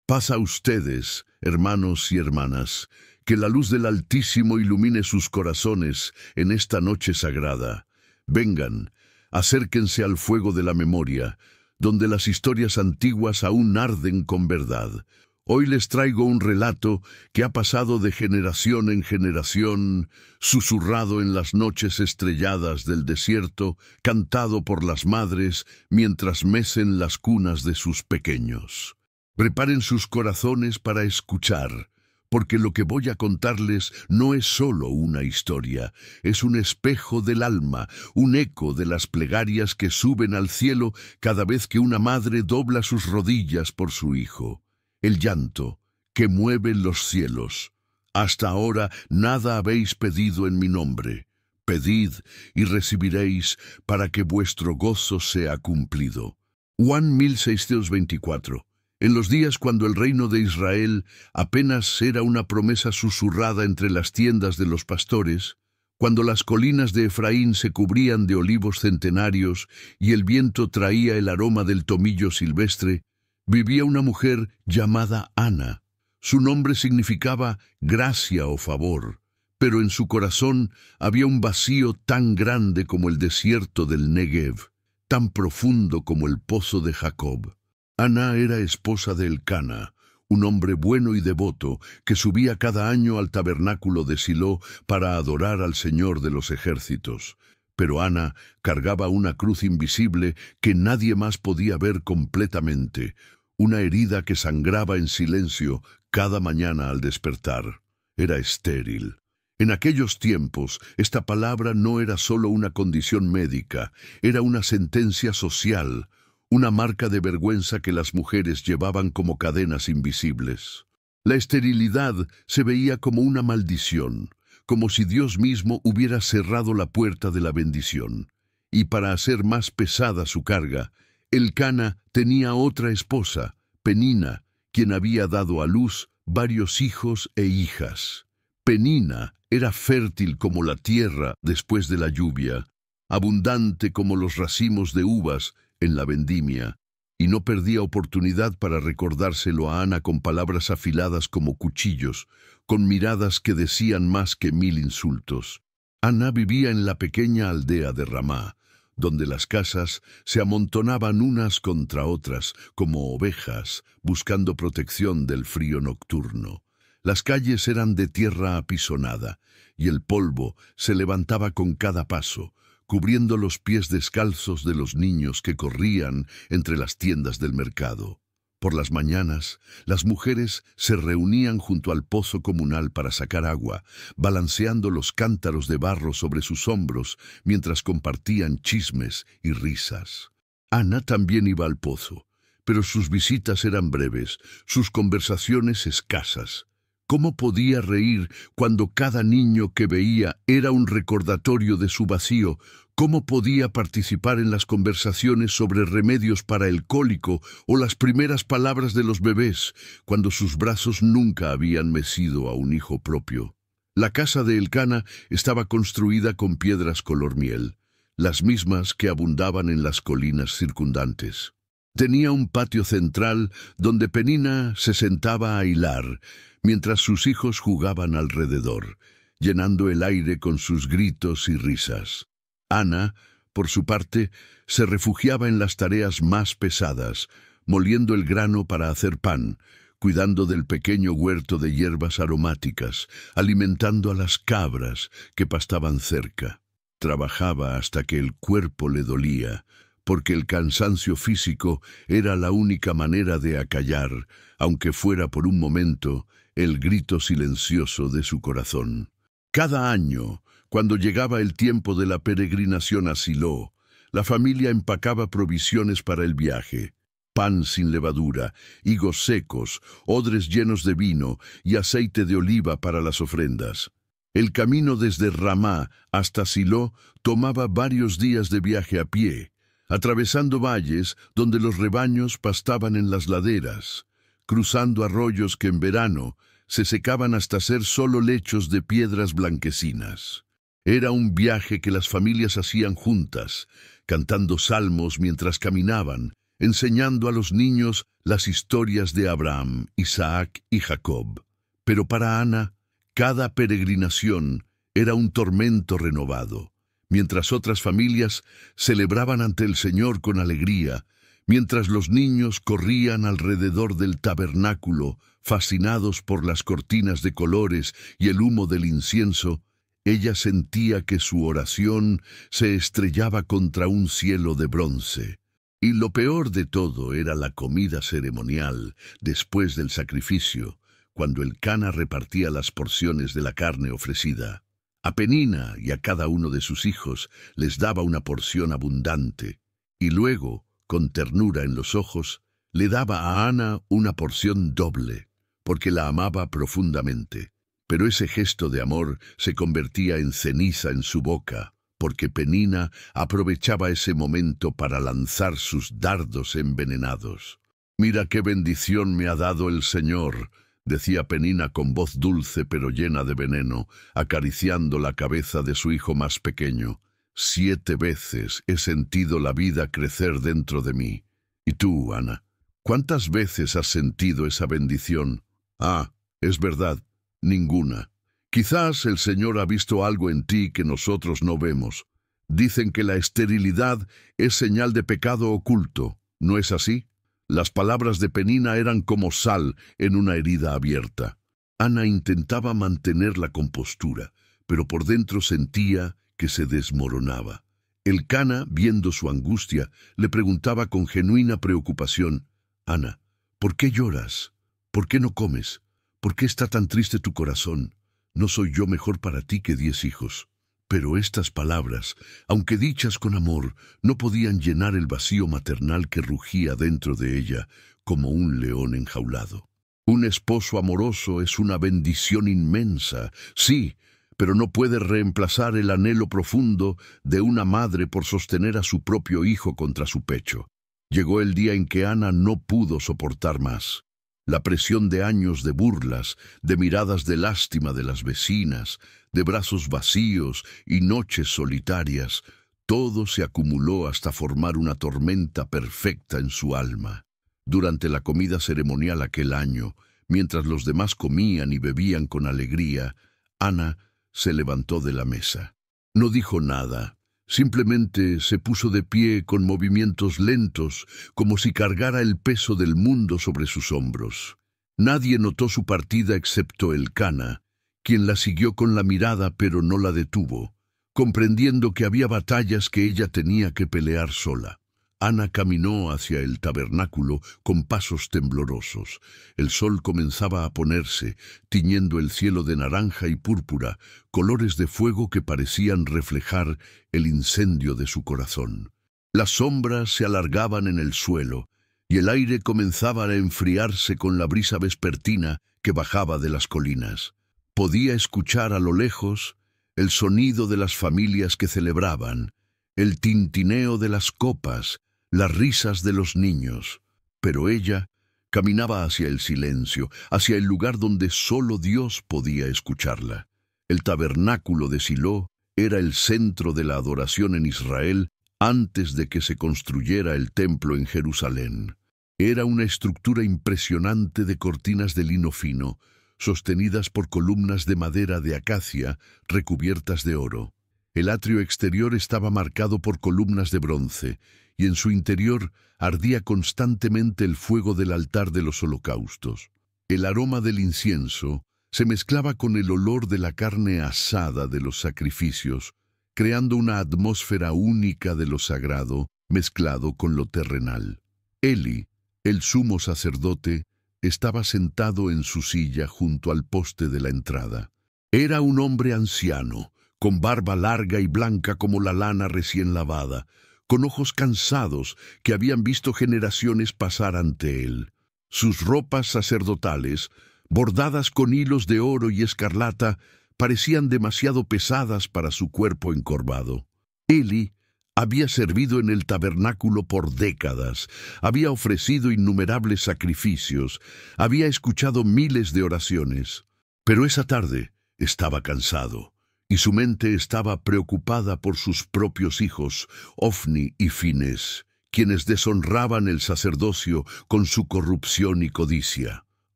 Paz a ustedes, hermanos y hermanas, que la luz del Altísimo ilumine sus corazones en esta noche sagrada. Vengan, acérquense al fuego de la memoria, donde las historias antiguas aún arden con verdad. Hoy les traigo un relato que ha pasado de generación en generación, susurrado en las noches estrelladas del desierto, cantado por las madres mientras mecen las cunas de sus pequeños. Preparen sus corazones para escuchar, porque lo que voy a contarles no es solo una historia, es un espejo del alma, un eco de las plegarias que suben al cielo cada vez que una madre dobla sus rodillas por su hijo. El llanto que mueve los cielos. Hasta ahora nada habéis pedido en mi nombre. Pedid y recibiréis para que vuestro gozo sea cumplido. Juan 1624. En los días cuando el reino de Israel apenas era una promesa susurrada entre las tiendas de los pastores, cuando las colinas de Efraín se cubrían de olivos centenarios y el viento traía el aroma del tomillo silvestre, vivía una mujer llamada Ana. Su nombre significaba gracia o favor, pero en su corazón había un vacío tan grande como el desierto del Negev, tan profundo como el pozo de Jacob. Ana era esposa de Elcana, un hombre bueno y devoto que subía cada año al tabernáculo de Silo para adorar al Señor de los ejércitos. Pero Ana cargaba una cruz invisible que nadie más podía ver completamente, una herida que sangraba en silencio cada mañana al despertar. Era estéril. En aquellos tiempos, esta palabra no era solo una condición médica, era una sentencia social, una marca de vergüenza que las mujeres llevaban como cadenas invisibles. La esterilidad se veía como una maldición, como si Dios mismo hubiera cerrado la puerta de la bendición. Y para hacer más pesada su carga, Elcana tenía otra esposa, Penina, quien había dado a luz varios hijos e hijas. Penina era fértil como la tierra después de la lluvia, abundante como los racimos de uvas en la vendimia, y no perdía oportunidad para recordárselo a Ana con palabras afiladas como cuchillos, con miradas que decían más que 1000 insultos. Ana vivía en la pequeña aldea de Ramá, donde las casas se amontonaban unas contra otras como ovejas, buscando protección del frío nocturno. Las calles eran de tierra apisonada, y el polvo se levantaba con cada paso, cubriendo los pies descalzos de los niños que corrían entre las tiendas del mercado. Por las mañanas, las mujeres se reunían junto al pozo comunal para sacar agua, balanceando los cántaros de barro sobre sus hombros mientras compartían chismes y risas. Ana también iba al pozo, pero sus visitas eran breves, sus conversaciones escasas. ¿Cómo podía reír cuando cada niño que veía era un recordatorio de su vacío? ¿Cómo podía participar en las conversaciones sobre remedios para el cólico o las primeras palabras de los bebés, cuando sus brazos nunca habían mecido a un hijo propio? La casa de Elcana estaba construida con piedras color miel, las mismas que abundaban en las colinas circundantes. Tenía un patio central donde Penina se sentaba a hilar, mientras sus hijos jugaban alrededor, llenando el aire con sus gritos y risas. Ana, por su parte, se refugiaba en las tareas más pesadas, moliendo el grano para hacer pan, cuidando del pequeño huerto de hierbas aromáticas, alimentando a las cabras que pastaban cerca. Trabajaba hasta que el cuerpo le dolía, porque el cansancio físico era la única manera de acallar, aunque fuera por un momento, el grito silencioso de su corazón. Cada año, cuando llegaba el tiempo de la peregrinación a Silo, la familia empacaba provisiones para el viaje: pan sin levadura, higos secos, odres llenos de vino y aceite de oliva para las ofrendas. El camino desde Ramá hasta Silo tomaba varios días de viaje a pie, atravesando valles donde los rebaños pastaban en las laderas, cruzando arroyos que en verano se secaban hasta ser solo lechos de piedras blanquecinas. Era un viaje que las familias hacían juntas, cantando salmos mientras caminaban, enseñando a los niños las historias de Abraham, Isaac y Jacob. Pero para Ana, cada peregrinación era un tormento renovado. Mientras otras familias celebraban ante el Señor con alegría, mientras los niños corrían alrededor del tabernáculo, fascinados por las cortinas de colores y el humo del incienso, ella sentía que su oración se estrellaba contra un cielo de bronce. Y lo peor de todo era la comida ceremonial después del sacrificio, cuando el Cana repartía las porciones de la carne ofrecida. A Penina y a cada uno de sus hijos les daba una porción abundante, y luego, con ternura en los ojos, le daba a Ana una porción doble, porque la amaba profundamente. Pero ese gesto de amor se convertía en ceniza en su boca, porque Penina aprovechaba ese momento para lanzar sus dardos envenenados. «Mira qué bendición me ha dado el Señor», decía Penina con voz dulce pero llena de veneno, acariciando la cabeza de su hijo más pequeño. «7 veces he sentido la vida crecer dentro de mí. ¿Y tú, Ana? ¿Cuántas veces has sentido esa bendición?» «Ah, es verdad, ninguna. Quizás el Señor ha visto algo en ti que nosotros no vemos. Dicen que la esterilidad es señal de pecado oculto, ¿no es así?» Las palabras de Penina eran como sal en una herida abierta. Ana intentaba mantener la compostura, pero por dentro sentía que se desmoronaba. El Cana, viendo su angustia, le preguntaba con genuina preocupación: «Ana, ¿por qué lloras? ¿Por qué no comes? ¿Por qué está tan triste tu corazón? ¿No soy yo mejor para ti que 10 hijos?» Pero estas palabras, aunque dichas con amor, no podían llenar el vacío maternal que rugía dentro de ella como un león enjaulado. Un esposo amoroso es una bendición inmensa, sí, pero no puede reemplazar el anhelo profundo de una madre por sostener a su propio hijo contra su pecho. Llegó el día en que Ana no pudo soportar más. La presión de años de burlas, de miradas de lástima de las vecinas, de brazos vacíos y noches solitarias, todo se acumuló hasta formar una tormenta perfecta en su alma. Durante la comida ceremonial aquel año, mientras los demás comían y bebían con alegría, Ana se levantó de la mesa. No dijo nada. Simplemente se puso de pie con movimientos lentos, como si cargara el peso del mundo sobre sus hombros. Nadie notó su partida excepto el Cana, quien la siguió con la mirada pero no la detuvo, comprendiendo que había batallas que ella tenía que pelear sola. Ana caminó hacia el tabernáculo con pasos temblorosos. El sol comenzaba a ponerse, tiñendo el cielo de naranja y púrpura, colores de fuego que parecían reflejar el incendio de su corazón. Las sombras se alargaban en el suelo, y el aire comenzaba a enfriarse con la brisa vespertina que bajaba de las colinas. Podía escuchar a lo lejos el sonido de las familias que celebraban, el tintineo de las copas, las risas de los niños, pero ella caminaba hacia el silencio, hacia el lugar donde solo Dios podía escucharla. El tabernáculo de Silo era el centro de la adoración en Israel antes de que se construyera el templo en Jerusalén. Era una estructura impresionante de cortinas de lino fino, sostenidas por columnas de madera de acacia recubiertas de oro. El atrio exterior estaba marcado por columnas de bronce, y en su interior ardía constantemente el fuego del altar de los holocaustos. El aroma del incienso se mezclaba con el olor de la carne asada de los sacrificios, creando una atmósfera única de lo sagrado mezclado con lo terrenal. Eli, el sumo sacerdote, estaba sentado en su silla junto al poste de la entrada. Era un hombre anciano, con barba larga y blanca como la lana recién lavada, con ojos cansados que habían visto generaciones pasar ante él. Sus ropas sacerdotales, bordadas con hilos de oro y escarlata, parecían demasiado pesadas para su cuerpo encorvado. Eli había servido en el tabernáculo por décadas, había ofrecido innumerables sacrificios, había escuchado miles de oraciones. Pero esa tarde estaba cansado, y su mente estaba preocupada por sus propios hijos, Ofni y Fines, quienes deshonraban el sacerdocio con su corrupción y codicia.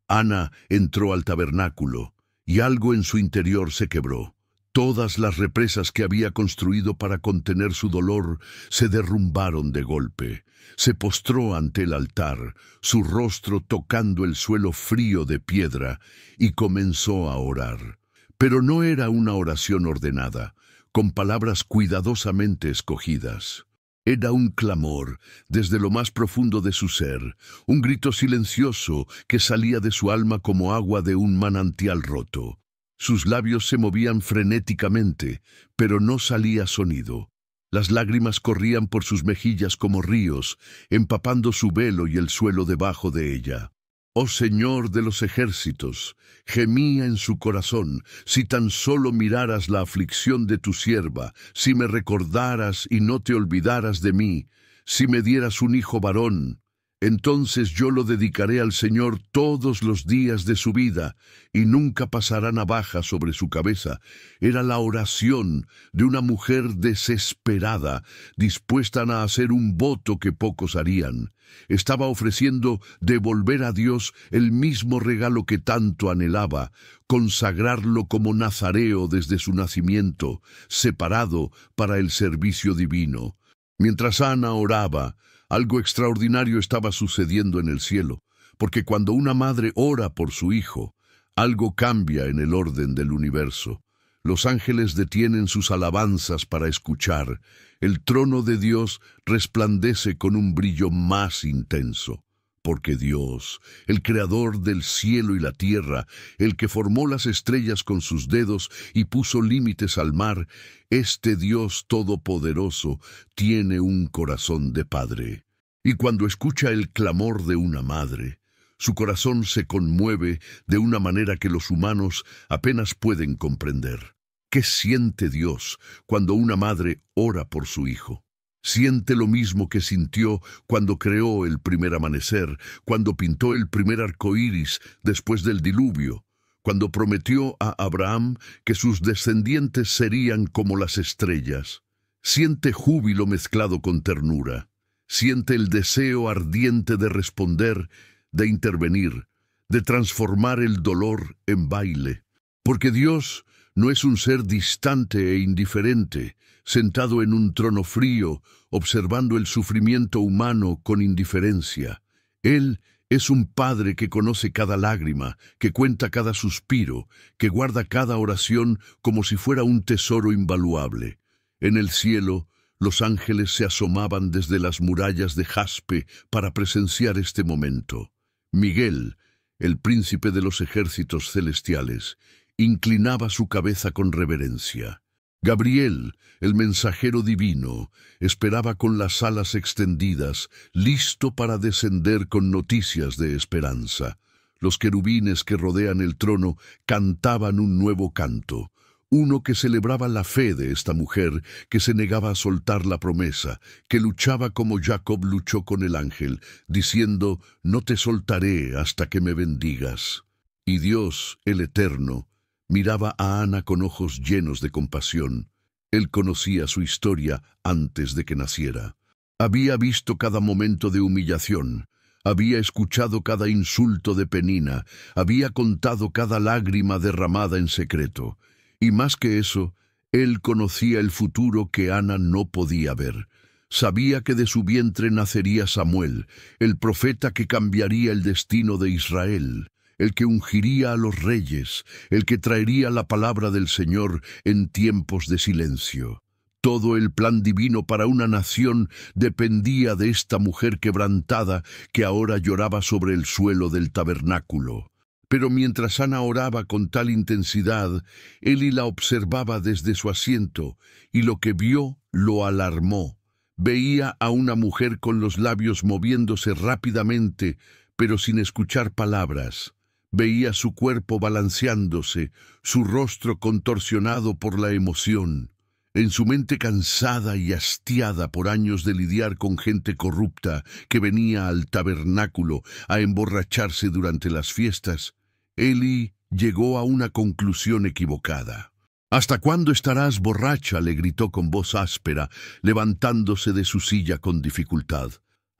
Ana entró al tabernáculo, y algo en su interior se quebró. Todas las represas que había construido para contener su dolor se derrumbaron de golpe. Se postró ante el altar, su rostro tocando el suelo frío de piedra, y comenzó a orar. Pero no era una oración ordenada, con palabras cuidadosamente escogidas. Era un clamor desde lo más profundo de su ser, un grito silencioso que salía de su alma como agua de un manantial roto. Sus labios se movían frenéticamente, pero no salía sonido. Las lágrimas corrían por sus mejillas como ríos, empapando su velo y el suelo debajo de ella. Oh Señor de los ejércitos, gemía en su corazón, si tan solo miraras la aflicción de tu sierva, si me recordaras y no te olvidaras de mí, si me dieras un hijo varón, entonces yo lo dedicaré al Señor todos los días de su vida, y nunca pasará navaja sobre su cabeza. Era la oración de una mujer desesperada, dispuesta a hacer un voto que pocos harían. Estaba ofreciendo devolver a Dios el mismo regalo que tanto anhelaba, consagrarlo como nazareo desde su nacimiento, separado para el servicio divino. Mientras Ana oraba, algo extraordinario estaba sucediendo en el cielo, porque cuando una madre ora por su hijo, algo cambia en el orden del universo. Los ángeles detienen sus alabanzas para escuchar. El trono de Dios resplandece con un brillo más intenso. Porque Dios, el creador del cielo y la tierra, el que formó las estrellas con sus dedos y puso límites al mar, este Dios todopoderoso tiene un corazón de padre. Y cuando escucha el clamor de una madre, su corazón se conmueve de una manera que los humanos apenas pueden comprender. ¿Qué siente Dios cuando una madre ora por su hijo? Siente lo mismo que sintió cuando creó el primer amanecer, cuando pintó el primer arco iris después del diluvio, cuando prometió a Abraham que sus descendientes serían como las estrellas. Siente júbilo mezclado con ternura. Siente el deseo ardiente de responder, de intervenir, de transformar el dolor en baile. Porque Dios no es un ser distante e indiferente, sentado en un trono frío, observando el sufrimiento humano con indiferencia. Él es un padre que conoce cada lágrima, que cuenta cada suspiro, que guarda cada oración como si fuera un tesoro invaluable. En el cielo, los ángeles se asomaban desde las murallas de jaspe para presenciar este momento. Miguel, el príncipe de los ejércitos celestiales, inclinaba su cabeza con reverencia. Gabriel, el mensajero divino, esperaba con las alas extendidas, listo para descender con noticias de esperanza. Los querubines que rodean el trono cantaban un nuevo canto, uno que celebraba la fe de esta mujer que se negaba a soltar la promesa, que luchaba como Jacob luchó con el ángel, diciendo, «No te soltaré hasta que me bendigas». Y Dios, el Eterno, miraba a Ana con ojos llenos de compasión. Él conocía su historia antes de que naciera. Había visto cada momento de humillación, había escuchado cada insulto de Penina, había contado cada lágrima derramada en secreto. Y más que eso, él conocía el futuro que Ana no podía ver. Sabía que de su vientre nacería Samuel, el profeta que cambiaría el destino de Israel, el que ungiría a los reyes, el que traería la palabra del Señor en tiempos de silencio. Todo el plan divino para una nación dependía de esta mujer quebrantada que ahora lloraba sobre el suelo del tabernáculo. Pero mientras Ana oraba con tal intensidad, Eli la observaba desde su asiento, y lo que vio lo alarmó. Veía a una mujer con los labios moviéndose rápidamente, pero sin escuchar palabras. Veía su cuerpo balanceándose, su rostro contorsionado por la emoción. En su mente cansada y hastiada por años de lidiar con gente corrupta que venía al tabernáculo a emborracharse durante las fiestas, Eli llegó a una conclusión equivocada. «¿Hasta cuándo estarás borracha?», le gritó con voz áspera, levantándose de su silla con dificultad.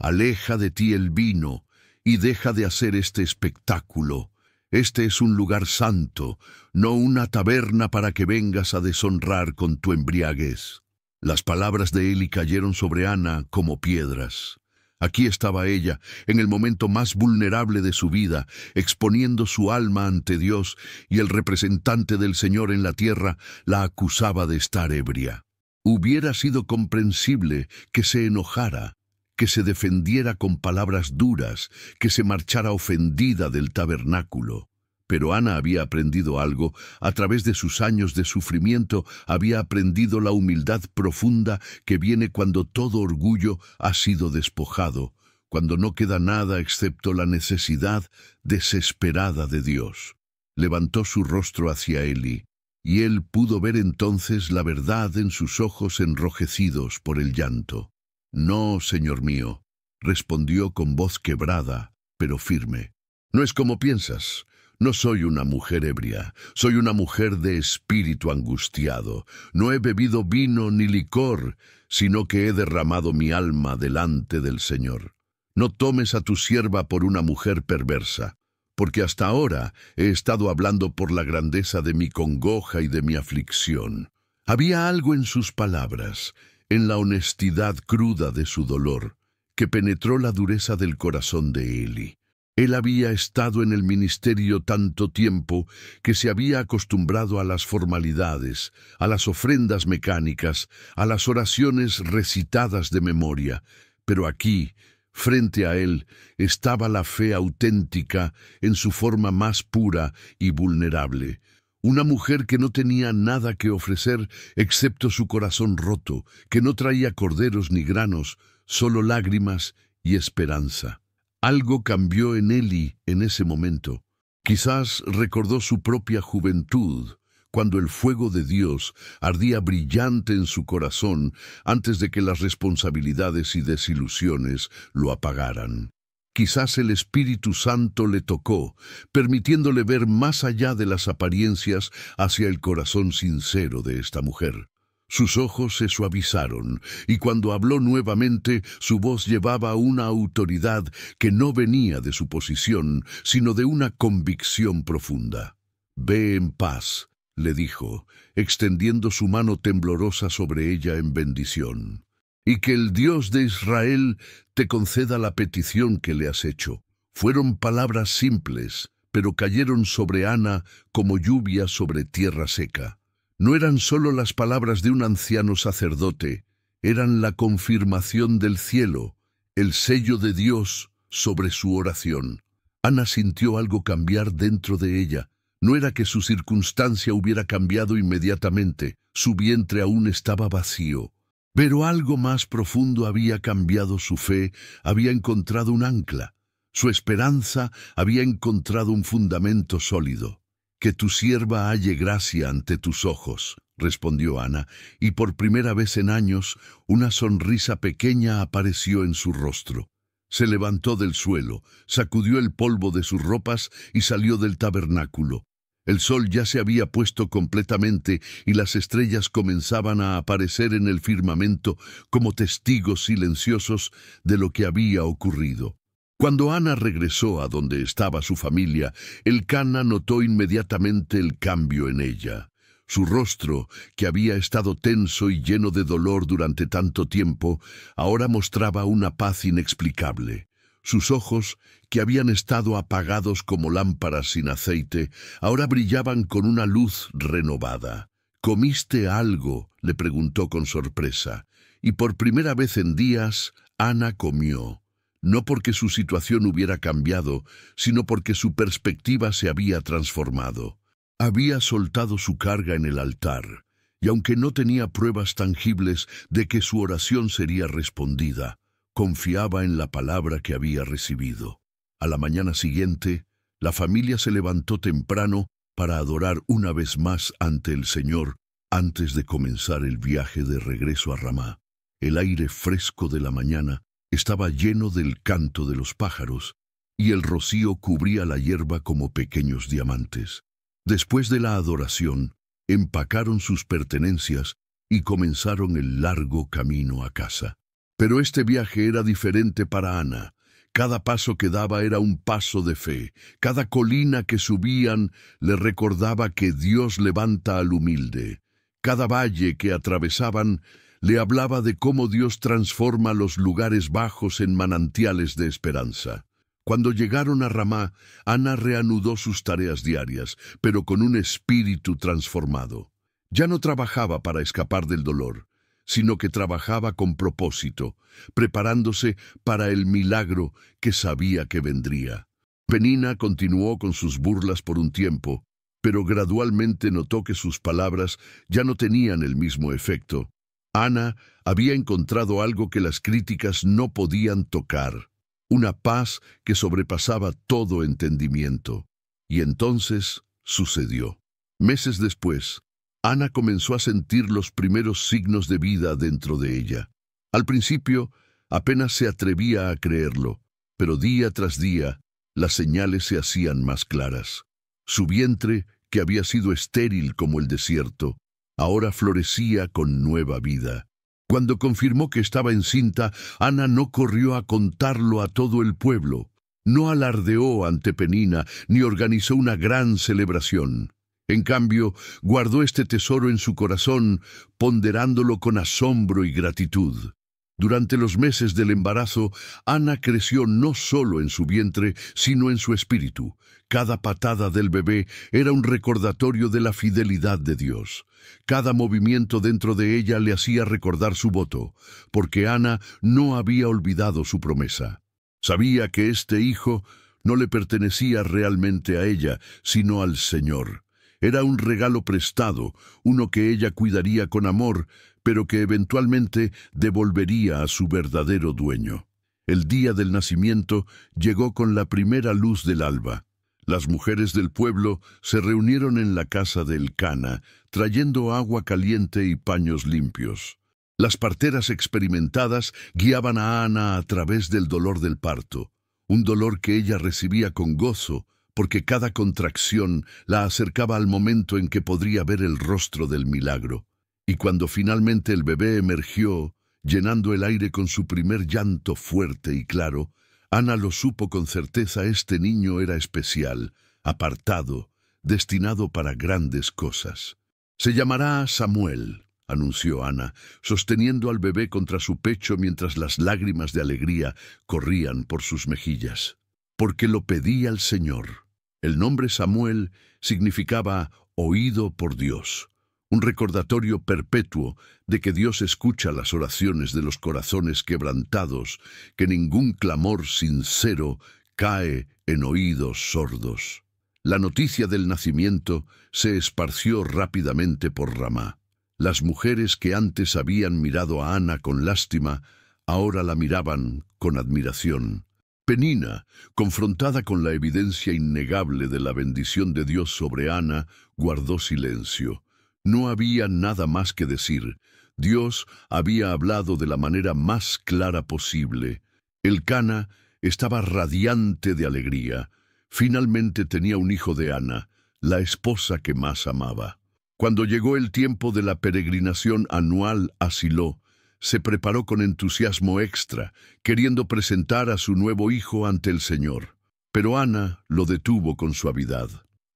aleja de ti el vino y deja de hacer este espectáculo. Este es un lugar santo, no una taberna para que vengas a deshonrar con tu embriaguez. Las palabras de Eli cayeron sobre Ana como piedras. Aquí estaba ella, en el momento más vulnerable de su vida, exponiendo su alma ante Dios, y el representante del Señor en la tierra la acusaba de estar ebria. Hubiera sido comprensible que se enojara, que se defendiera con palabras duras, que se marchara ofendida del tabernáculo. Pero Ana había aprendido algo. A través de sus años de sufrimiento había aprendido la humildad profunda que viene cuando todo orgullo ha sido despojado, cuando no queda nada excepto la necesidad desesperada de Dios. Levantó su rostro hacia Eli, y él pudo ver entonces la verdad en sus ojos enrojecidos por el llanto. «No, Señor mío», respondió con voz quebrada, pero firme. «No es como piensas. No soy una mujer ebria, soy una mujer de espíritu angustiado. No he bebido vino ni licor, sino que he derramado mi alma delante del Señor. No tomes a tu sierva por una mujer perversa, porque hasta ahora he estado hablando por la grandeza de mi congoja y de mi aflicción». Había algo en sus palabras, en la honestidad cruda de su dolor, que penetró la dureza del corazón de Eli. Él había estado en el ministerio tanto tiempo que se había acostumbrado a las formalidades, a las ofrendas mecánicas, a las oraciones recitadas de memoria. Pero aquí, frente a él, estaba la fe auténtica en su forma más pura y vulnerable. Una mujer que no tenía nada que ofrecer excepto su corazón roto, que no traía corderos ni granos, solo lágrimas y esperanza. Algo cambió en Eli en ese momento. Quizás recordó su propia juventud, cuando el fuego de Dios ardía brillante en su corazón antes de que las responsabilidades y desilusiones lo apagaran. Quizás el Espíritu Santo le tocó, permitiéndole ver más allá de las apariencias hacia el corazón sincero de esta mujer. Sus ojos se suavizaron, y cuando habló nuevamente, su voz llevaba una autoridad que no venía de su posición, sino de una convicción profunda. «Ve en paz», le dijo, extendiendo su mano temblorosa sobre ella en bendición. «Y que el Dios de Israel te conceda la petición que le has hecho». Fueron palabras simples, pero cayeron sobre Ana como lluvia sobre tierra seca. No eran solo las palabras de un anciano sacerdote, eran la confirmación del cielo, el sello de Dios sobre su oración. Ana sintió algo cambiar dentro de ella. No era que su circunstancia hubiera cambiado inmediatamente, su vientre aún estaba vacío. Pero algo más profundo había cambiado su fe, había encontrado un ancla. Su esperanza había encontrado un fundamento sólido. «Que tu sierva halle gracia ante tus ojos», respondió Ana, y por primera vez en años una sonrisa pequeña apareció en su rostro. Se levantó del suelo, sacudió el polvo de sus ropas y salió del tabernáculo. El sol ya se había puesto completamente y las estrellas comenzaban a aparecer en el firmamento como testigos silenciosos de lo que había ocurrido. Cuando Ana regresó a donde estaba su familia, Elcana notó inmediatamente el cambio en ella. Su rostro, que había estado tenso y lleno de dolor durante tanto tiempo, ahora mostraba una paz inexplicable. Sus ojos, que habían estado apagados como lámparas sin aceite, ahora brillaban con una luz renovada. «¿Comiste algo?», le preguntó con sorpresa. Y por primera vez en días, Ana comió. No porque su situación hubiera cambiado, sino porque su perspectiva se había transformado. Había soltado su carga en el altar, y aunque no tenía pruebas tangibles de que su oración sería respondida, confiaba en la palabra que había recibido. A la mañana siguiente, la familia se levantó temprano para adorar una vez más ante el Señor antes de comenzar el viaje de regreso a Ramá. El aire fresco de la mañana estaba lleno del canto de los pájaros, y el rocío cubría la hierba como pequeños diamantes. Después de la adoración, empacaron sus pertenencias y comenzaron el largo camino a casa. Pero este viaje era diferente para Ana. Cada paso que daba era un paso de fe. Cada colina que subían le recordaba que Dios levanta al humilde. Cada valle que atravesaban le hablaba de cómo Dios transforma los lugares bajos en manantiales de esperanza. Cuando llegaron a Ramá, Ana reanudó sus tareas diarias, pero con un espíritu transformado. Ya no trabajaba para escapar del dolor, sino que trabajaba con propósito, preparándose para el milagro que sabía que vendría. Penina continuó con sus burlas por un tiempo, pero gradualmente notó que sus palabras ya no tenían el mismo efecto. Ana había encontrado algo que las críticas no podían tocar, una paz que sobrepasaba todo entendimiento. Y entonces sucedió. Meses después, Ana comenzó a sentir los primeros signos de vida dentro de ella. Al principio, apenas se atrevía a creerlo, pero día tras día, las señales se hacían más claras. Su vientre, que había sido estéril como el desierto, ahora florecía con nueva vida. Cuando confirmó que estaba encinta, Ana no corrió a contarlo a todo el pueblo. No alardeó ante Penina, ni organizó una gran celebración. En cambio, guardó este tesoro en su corazón, ponderándolo con asombro y gratitud. Durante los meses del embarazo, Ana creció no solo en su vientre, sino en su espíritu. Cada patada del bebé era un recordatorio de la fidelidad de Dios. Cada movimiento dentro de ella le hacía recordar su voto, porque Ana no había olvidado su promesa. Sabía que este hijo no le pertenecía realmente a ella, sino al Señor. Era un regalo prestado, uno que ella cuidaría con amor, pero que eventualmente devolvería a su verdadero dueño. El día del nacimiento llegó con la primera luz del alba. Las mujeres del pueblo se reunieron en la casa de Elcana, trayendo agua caliente y paños limpios. Las parteras experimentadas guiaban a Ana a través del dolor del parto, un dolor que ella recibía con gozo, porque cada contracción la acercaba al momento en que podría ver el rostro del milagro. Y cuando finalmente el bebé emergió, llenando el aire con su primer llanto fuerte y claro, Ana lo supo con certeza: este niño era especial, apartado, destinado para grandes cosas. «Se llamará Samuel», anunció Ana, sosteniendo al bebé contra su pecho mientras las lágrimas de alegría corrían por sus mejillas. «Porque lo pedí al Señor». El nombre Samuel significaba «oído por Dios», un recordatorio perpetuo de que Dios escucha las oraciones de los corazones quebrantados, que ningún clamor sincero cae en oídos sordos. La noticia del nacimiento se esparció rápidamente por Ramá. Las mujeres que antes habían mirado a Ana con lástima, ahora la miraban con admiración. Penina, confrontada con la evidencia innegable de la bendición de Dios sobre Ana, guardó silencio. No había nada más que decir. Dios había hablado de la manera más clara posible. Elcana estaba radiante de alegría. Finalmente tenía un hijo de Ana, la esposa que más amaba. Cuando llegó el tiempo de la peregrinación anual a Silo, se preparó con entusiasmo extra, queriendo presentar a su nuevo hijo ante el Señor. Pero Ana lo detuvo con suavidad.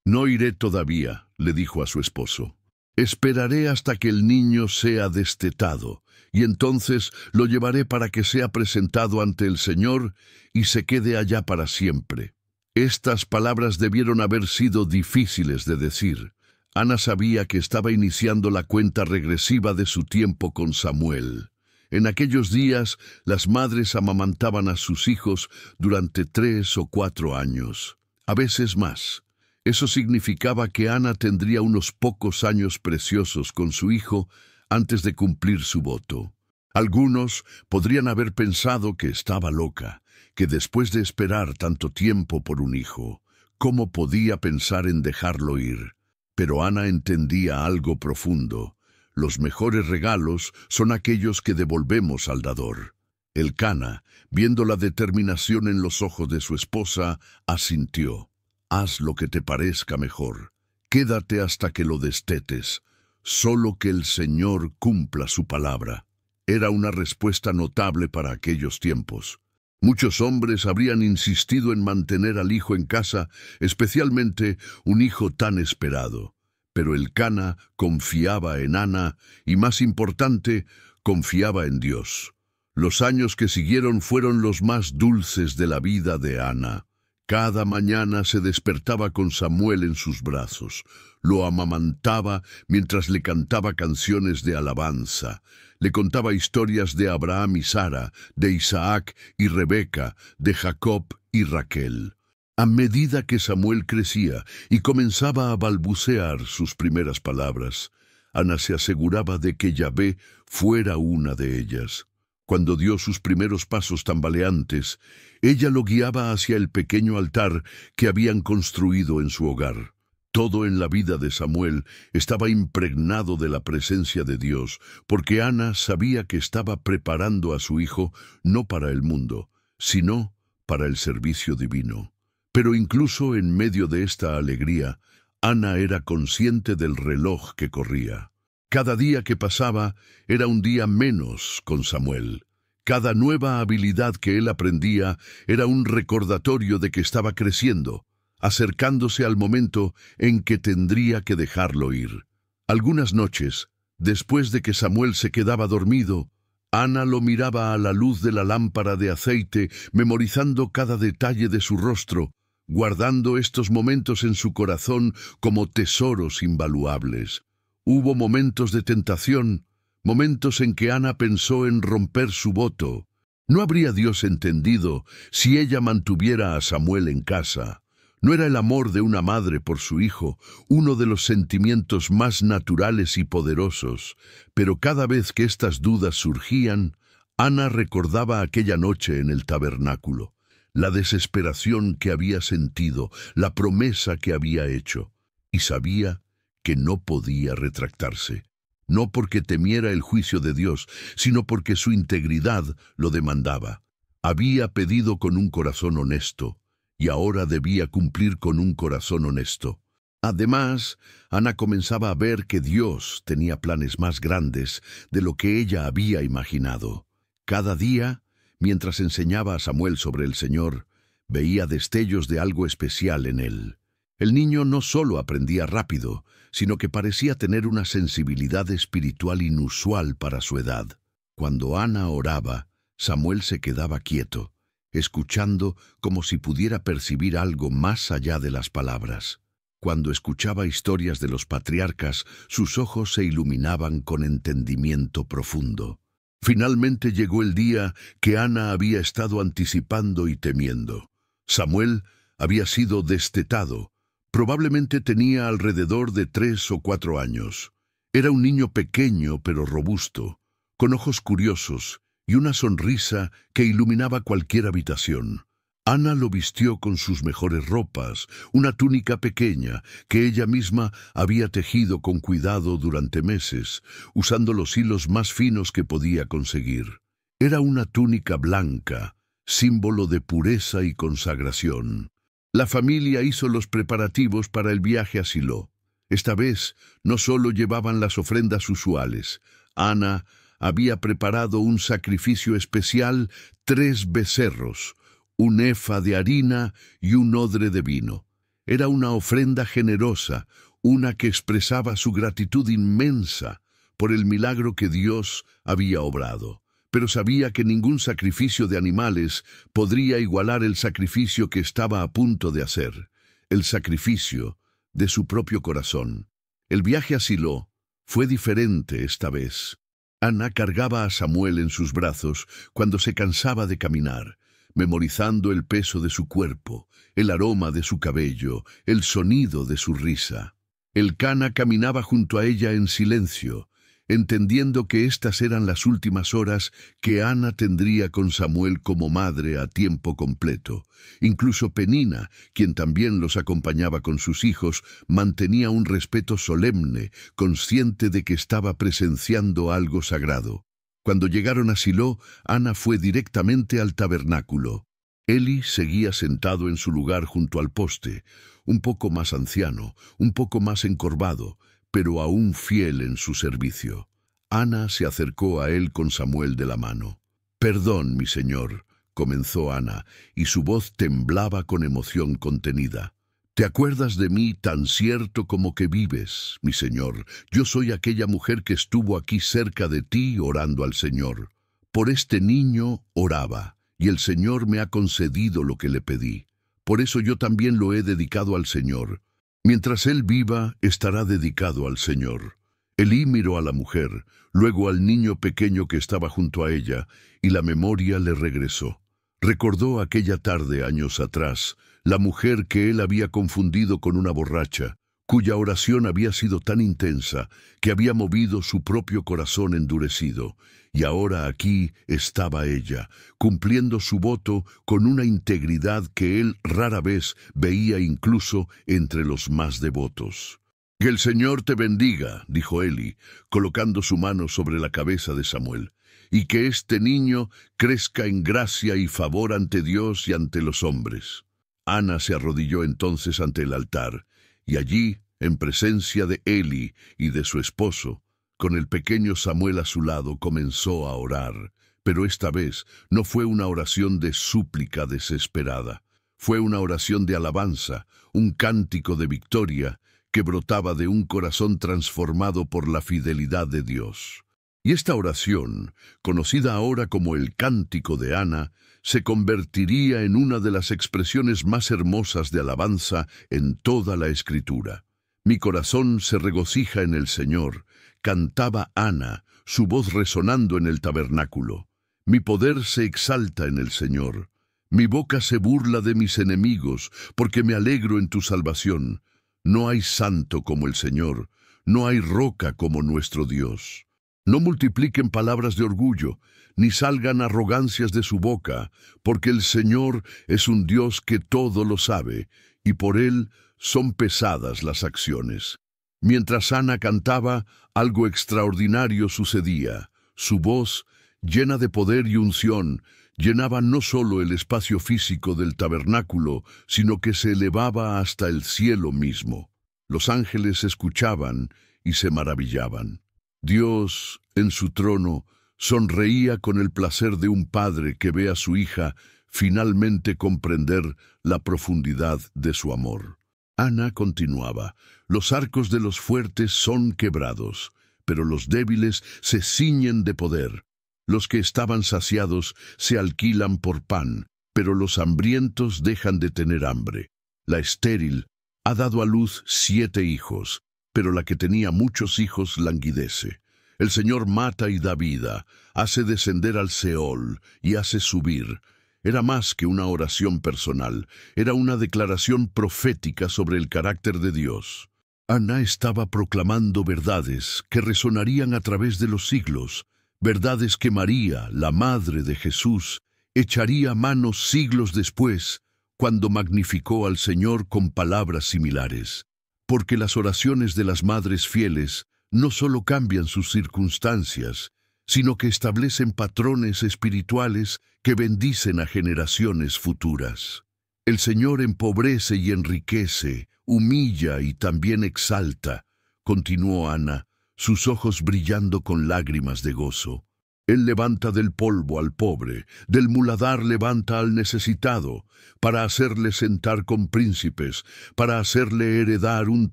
«No iré todavía», le dijo a su esposo. «Esperaré hasta que el niño sea destetado, y entonces lo llevaré para que sea presentado ante el Señor y se quede allá para siempre». Estas palabras debieron haber sido difíciles de decir. Ana sabía que estaba iniciando la cuenta regresiva de su tiempo con Samuel. En aquellos días, las madres amamantaban a sus hijos durante 3 o 4 años, a veces más. Eso significaba que Ana tendría unos pocos años preciosos con su hijo antes de cumplir su voto. Algunos podrían haber pensado que estaba loca, que después de esperar tanto tiempo por un hijo, ¿cómo podía pensar en dejarlo ir? Pero Ana entendía algo profundo. Los mejores regalos son aquellos que devolvemos al dador. Elcana, viendo la determinación en los ojos de su esposa, asintió. «Haz lo que te parezca mejor. Quédate hasta que lo destetes. Solo que el Señor cumpla su palabra». Era una respuesta notable para aquellos tiempos. Muchos hombres habrían insistido en mantener al hijo en casa, especialmente un hijo tan esperado. Pero Elcana confiaba en Ana y, más importante, confiaba en Dios. Los años que siguieron fueron los más dulces de la vida de Ana. Cada mañana se despertaba con Samuel en sus brazos. Lo amamantaba mientras le cantaba canciones de alabanza. Le contaba historias de Abraham y Sara, de Isaac y Rebeca, de Jacob y Raquel. A medida que Samuel crecía y comenzaba a balbucear sus primeras palabras, Ana se aseguraba de que Yahvé fuera una de ellas. Cuando dio sus primeros pasos tambaleantes, ella lo guiaba hacia el pequeño altar que habían construido en su hogar. Todo en la vida de Samuel estaba impregnado de la presencia de Dios, porque Ana sabía que estaba preparando a su hijo no para el mundo, sino para el servicio divino. Pero incluso en medio de esta alegría, Ana era consciente del reloj que corría. Cada día que pasaba era un día menos con Samuel. Cada nueva habilidad que él aprendía era un recordatorio de que estaba creciendo, acercándose al momento en que tendría que dejarlo ir. Algunas noches, después de que Samuel se quedaba dormido, Ana lo miraba a la luz de la lámpara de aceite, memorizando cada detalle de su rostro, guardando estos momentos en su corazón como tesoros invaluables. Hubo momentos de tentación, momentos en que Ana pensó en romper su voto. ¿No habría Dios entendido si ella mantuviera a Samuel en casa? ¿No era el amor de una madre por su hijo uno de los sentimientos más naturales y poderosos? Pero cada vez que estas dudas surgían, Ana recordaba aquella noche en el tabernáculo, la desesperación que había sentido, la promesa que había hecho, y sabía que no podía retractarse, no porque temiera el juicio de Dios, sino porque su integridad lo demandaba. Había pedido con un corazón honesto, y ahora debía cumplir con un corazón honesto. Además, Ana comenzaba a ver que Dios tenía planes más grandes de lo que ella había imaginado. Cada día, mientras enseñaba a Samuel sobre el Señor, veía destellos de algo especial en él. El niño no solo aprendía rápido, sino que parecía tener una sensibilidad espiritual inusual para su edad. Cuando Ana oraba, Samuel se quedaba quieto, escuchando como si pudiera percibir algo más allá de las palabras. Cuando escuchaba historias de los patriarcas, sus ojos se iluminaban con entendimiento profundo. Finalmente llegó el día que Ana había estado anticipando y temiendo. Samuel había sido destetado. Probablemente tenía alrededor de 3 o 4 años. Era un niño pequeño pero robusto, con ojos curiosos y una sonrisa que iluminaba cualquier habitación. Ana lo vistió con sus mejores ropas, una túnica pequeña que ella misma había tejido con cuidado durante meses, usando los hilos más finos que podía conseguir. Era una túnica blanca, símbolo de pureza y consagración. La familia hizo los preparativos para el viaje a Silo. Esta vez no solo llevaban las ofrendas usuales. Ana había preparado un sacrificio especial, 3 becerros, un efa de harina y un odre de vino. Era una ofrenda generosa, una que expresaba su gratitud inmensa por el milagro que Dios había obrado. Pero sabía que ningún sacrificio de animales podría igualar el sacrificio que estaba a punto de hacer, el sacrificio de su propio corazón. El viaje a Silo fue diferente esta vez. Ana cargaba a Samuel en sus brazos cuando se cansaba de caminar, memorizando el peso de su cuerpo, el aroma de su cabello, el sonido de su risa. Elcana caminaba junto a ella en silencio, entendiendo que estas eran las últimas horas que Ana tendría con Samuel como madre a tiempo completo. Incluso Penina, quien también los acompañaba con sus hijos, mantenía un respeto solemne, consciente de que estaba presenciando algo sagrado. Cuando llegaron a Silo, Ana fue directamente al tabernáculo. Eli seguía sentado en su lugar junto al poste, un poco más anciano, un poco más encorvado, pero aún fiel en su servicio. Ana se acercó a él con Samuel de la mano. «Perdón, mi señor», comenzó Ana, y su voz temblaba con emoción contenida. «¿Te acuerdas de mí tan cierto como que vives, mi señor? Yo soy aquella mujer que estuvo aquí cerca de ti orando al Señor. Por este niño oraba, y el Señor me ha concedido lo que le pedí. Por eso yo también lo he dedicado al Señor. Mientras él viva, estará dedicado al Señor». Elí miró a la mujer, luego al niño pequeño que estaba junto a ella, y la memoria le regresó. Recordó aquella tarde años atrás, la mujer que él había confundido con una borracha, cuya oración había sido tan intensa que había movido su propio corazón endurecido, y ahora aquí estaba ella, cumpliendo su voto con una integridad que él rara vez veía incluso entre los más devotos. «Que el Señor te bendiga», dijo Eli, colocando su mano sobre la cabeza de Samuel, «y que este niño crezca en gracia y favor ante Dios y ante los hombres». Ana se arrodilló entonces ante el altar, y allí, en presencia de Eli y de su esposo, con el pequeño Samuel a su lado, comenzó a orar. Pero esta vez no fue una oración de súplica desesperada. Fue una oración de alabanza, un cántico de victoria, que brotaba de un corazón transformado por la fidelidad de Dios. Y esta oración, conocida ahora como el Cántico de Ana, se convertiría en una de las expresiones más hermosas de alabanza en toda la Escritura. «Mi corazón se regocija en el Señor», cantaba Ana, su voz resonando en el tabernáculo. «Mi poder se exalta en el Señor. Mi boca se burla de mis enemigos, porque me alegro en tu salvación. No hay santo como el Señor, no hay roca como nuestro Dios. No multipliquen palabras de orgullo, ni salgan arrogancias de su boca, porque el Señor es un Dios que todo lo sabe, y por él son pesadas las acciones». Mientras Ana cantaba, algo extraordinario sucedía. Su voz, llena de poder y unción, llenaba no solo el espacio físico del tabernáculo, sino que se elevaba hasta el cielo mismo. Los ángeles escuchaban y se maravillaban. Dios, en su trono, sonreía con el placer de un padre que ve a su hija finalmente comprender la profundidad de su amor. Ana continuaba: «Los arcos de los fuertes son quebrados, pero los débiles se ciñen de poder. Los que estaban saciados se alquilan por pan, pero los hambrientos dejan de tener hambre. La estéril ha dado a luz 7 hijos, pero la que tenía muchos hijos languidece. El Señor mata y da vida, hace descender al Seol y hace subir». Era más que una oración personal, era una declaración profética sobre el carácter de Dios. Ana estaba proclamando verdades que resonarían a través de los siglos, verdades que María, la madre de Jesús, echaría mano siglos después, cuando magnificó al Señor con palabras similares. Porque las oraciones de las madres fieles no solo cambian sus circunstancias, sino que establecen patrones espirituales que bendicen a generaciones futuras. El Señor empobrece y enriquece, humilla y también exalta, continuó Ana, sus ojos brillando con lágrimas de gozo. Él levanta del polvo al pobre, del muladar levanta al necesitado, para hacerle sentar con príncipes, para hacerle heredar un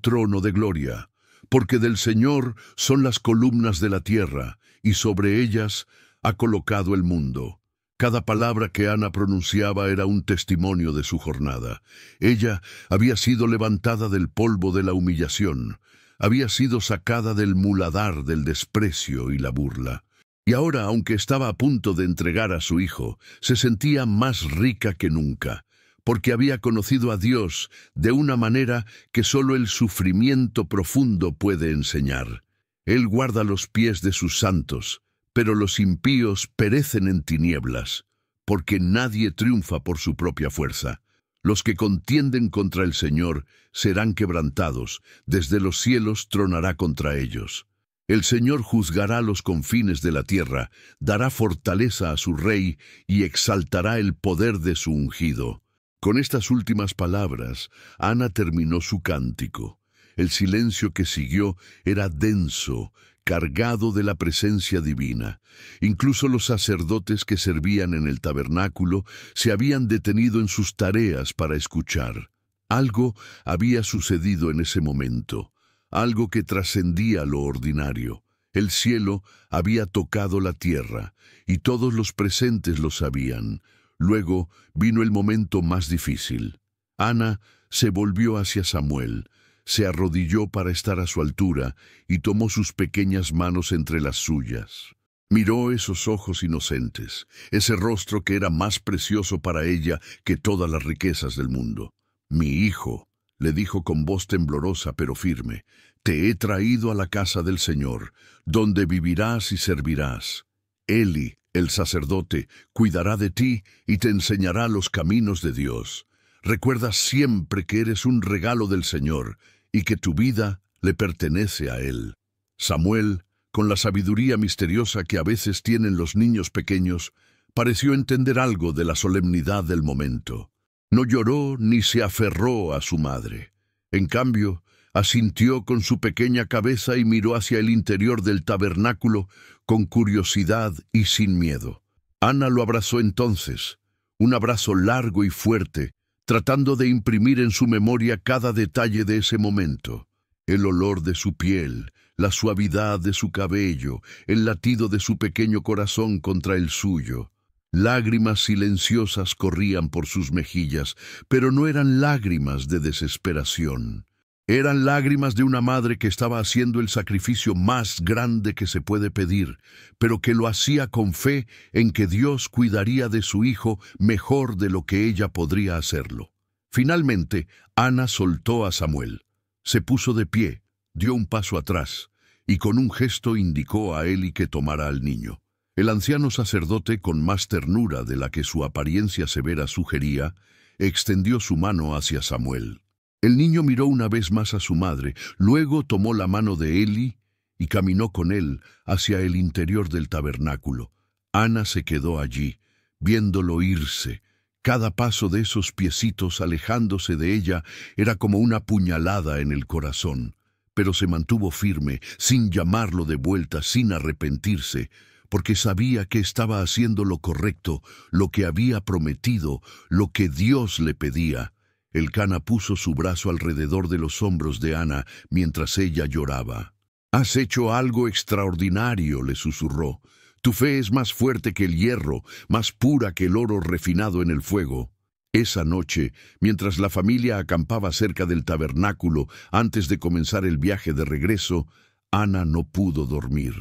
trono de gloria. Porque del Señor son las columnas de la tierra, y sobre ellas ha colocado el mundo. Cada palabra que Ana pronunciaba era un testimonio de su jornada. Ella había sido levantada del polvo de la humillación, había sido sacada del muladar del desprecio y la burla. Y ahora, aunque estaba a punto de entregar a su hijo, se sentía más rica que nunca, porque había conocido a Dios de una manera que solo el sufrimiento profundo puede enseñar. Él guarda los pies de sus santos, pero los impíos perecen en tinieblas, porque nadie triunfa por su propia fuerza. Los que contienden contra el Señor serán quebrantados, desde los cielos tronará contra ellos. El Señor juzgará los confines de la tierra, dará fortaleza a su rey y exaltará el poder de su ungido. Con estas últimas palabras, Ana terminó su cántico. El silencio que siguió era denso, cargado de la presencia divina. Incluso los sacerdotes que servían en el tabernáculo se habían detenido en sus tareas para escuchar. Algo había sucedido en ese momento, algo que trascendía lo ordinario. El cielo había tocado la tierra, y todos los presentes lo sabían. Luego vino el momento más difícil. Ana se volvió hacia Samuel, se arrodilló para estar a su altura y tomó sus pequeñas manos entre las suyas. Miró esos ojos inocentes, ese rostro que era más precioso para ella que todas las riquezas del mundo. «Mi hijo», le dijo con voz temblorosa pero firme, «te he traído a la casa del Señor, donde vivirás y servirás. Eli, el sacerdote, cuidará de ti y te enseñará los caminos de Dios. Recuerda siempre que eres un regalo del Señor y que tu vida le pertenece a Él». Samuel, con la sabiduría misteriosa que a veces tienen los niños pequeños, pareció entender algo de la solemnidad del momento. No lloró ni se aferró a su madre. En cambio, asintió con su pequeña cabeza y miró hacia el interior del tabernáculo con curiosidad y sin miedo. Ana lo abrazó entonces, un abrazo largo y fuerte, tratando de imprimir en su memoria cada detalle de ese momento. El olor de su piel, la suavidad de su cabello, el latido de su pequeño corazón contra el suyo. Lágrimas silenciosas corrían por sus mejillas, pero no eran lágrimas de desesperación. Eran lágrimas de una madre que estaba haciendo el sacrificio más grande que se puede pedir, pero que lo hacía con fe en que Dios cuidaría de su hijo mejor de lo que ella podría hacerlo. Finalmente, Ana soltó a Samuel. Se puso de pie, dio un paso atrás, y con un gesto indicó a Eli que tomara al niño. El anciano sacerdote, con más ternura de la que su apariencia severa sugería, extendió su mano hacia Samuel. El niño miró una vez más a su madre, luego tomó la mano de Eli y caminó con él hacia el interior del tabernáculo. Ana se quedó allí, viéndolo irse. Cada paso de esos piecitos alejándose de ella era como una puñalada en el corazón, pero se mantuvo firme, sin llamarlo de vuelta, sin arrepentirse, porque sabía que estaba haciendo lo correcto, lo que había prometido, lo que Dios le pedía. El Cana puso su brazo alrededor de los hombros de Ana mientras ella lloraba. «Has hecho algo extraordinario», le susurró. «Tu fe es más fuerte que el hierro, más pura que el oro refinado en el fuego». Esa noche, mientras la familia acampaba cerca del tabernáculo antes de comenzar el viaje de regreso, Ana no pudo dormir.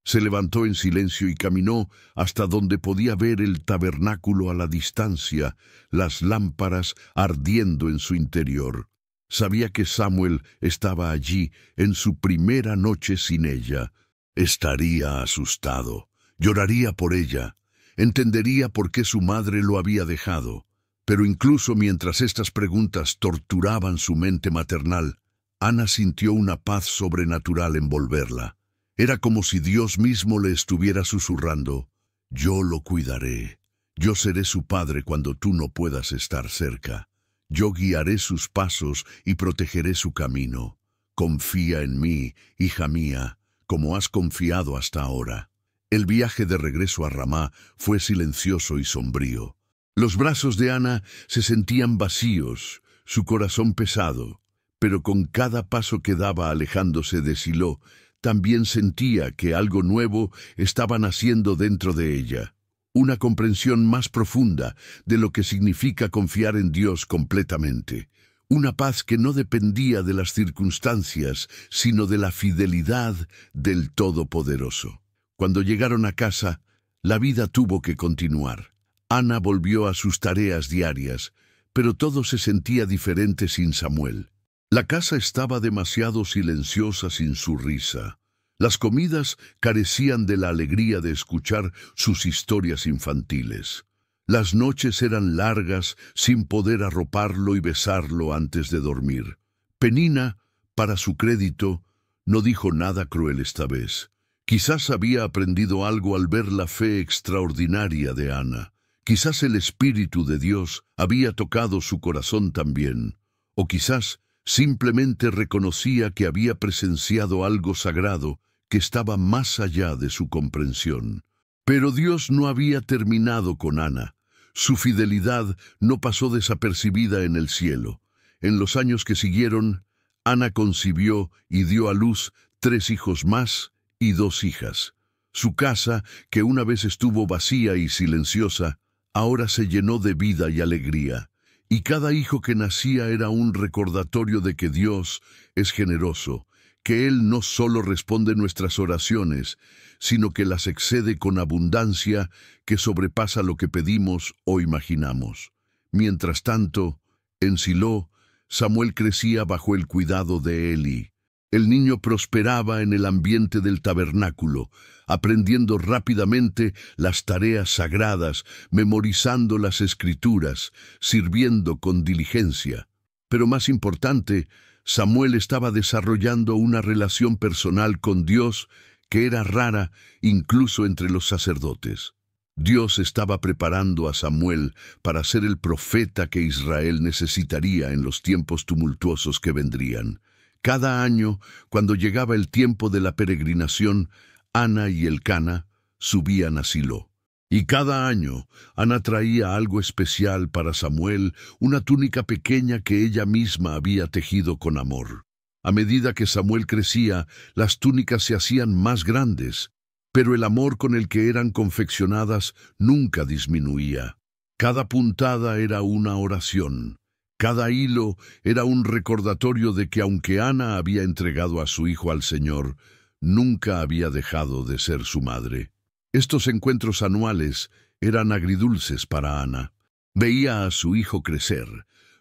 Se levantó en silencio y caminó hasta donde podía ver el tabernáculo a la distancia, las lámparas ardiendo en su interior. Sabía que Samuel estaba allí en su primera noche sin ella. Estaría asustado, lloraría por ella, entendería por qué su madre lo había dejado. Pero incluso mientras estas preguntas torturaban su mente maternal, Ana sintió una paz sobrenatural envolverla. Era como si Dios mismo le estuviera susurrando: «Yo lo cuidaré. Yo seré su padre cuando tú no puedas estar cerca. Yo guiaré sus pasos y protegeré su camino. Confía en mí, hija mía, como has confiado hasta ahora». El viaje de regreso a Ramá fue silencioso y sombrío. Los brazos de Ana se sentían vacíos, su corazón pesado, pero con cada paso que daba alejándose de Silo, también sentía que algo nuevo estaba naciendo dentro de ella, una comprensión más profunda de lo que significa confiar en Dios completamente, una paz que no dependía de las circunstancias, sino de la fidelidad del Todopoderoso. Cuando llegaron a casa, la vida tuvo que continuar. Ana volvió a sus tareas diarias, pero todo se sentía diferente sin Samuel. La casa estaba demasiado silenciosa sin su risa. Las comidas carecían de la alegría de escuchar sus historias infantiles. Las noches eran largas sin poder arroparlo y besarlo antes de dormir. Penina, para su crédito, no dijo nada cruel esta vez. Quizás había aprendido algo al ver la fe extraordinaria de Ana. Quizás el Espíritu de Dios había tocado su corazón también. O quizás simplemente reconocía que había presenciado algo sagrado que estaba más allá de su comprensión. Pero Dios no había terminado con Ana. Su fidelidad no pasó desapercibida en el cielo. En los años que siguieron, Ana concibió y dio a luz 3 hijos más y 2 hijas. Su casa, que una vez estuvo vacía y silenciosa, ahora se llenó de vida y alegría. Y cada hijo que nacía era un recordatorio de que Dios es generoso, que Él no solo responde nuestras oraciones, sino que las excede con abundancia que sobrepasa lo que pedimos o imaginamos. Mientras tanto, en Silo, Samuel crecía bajo el cuidado de Eli. El niño prosperaba en el ambiente del tabernáculo, aprendiendo rápidamente las tareas sagradas, memorizando las escrituras, sirviendo con diligencia. Pero más importante, Samuel estaba desarrollando una relación personal con Dios que era rara incluso entre los sacerdotes. Dios estaba preparando a Samuel para ser el profeta que Israel necesitaría en los tiempos tumultuosos que vendrían. Cada año, cuando llegaba el tiempo de la peregrinación, Ana y Elcana subían a Silo. Y cada año, Ana traía algo especial para Samuel, una túnica pequeña que ella misma había tejido con amor. A medida que Samuel crecía, las túnicas se hacían más grandes, pero el amor con el que eran confeccionadas nunca disminuía. Cada puntada era una oración. Cada hilo era un recordatorio de que aunque Ana había entregado a su hijo al Señor, nunca había dejado de ser su madre. Estos encuentros anuales eran agridulces para Ana. Veía a su hijo crecer,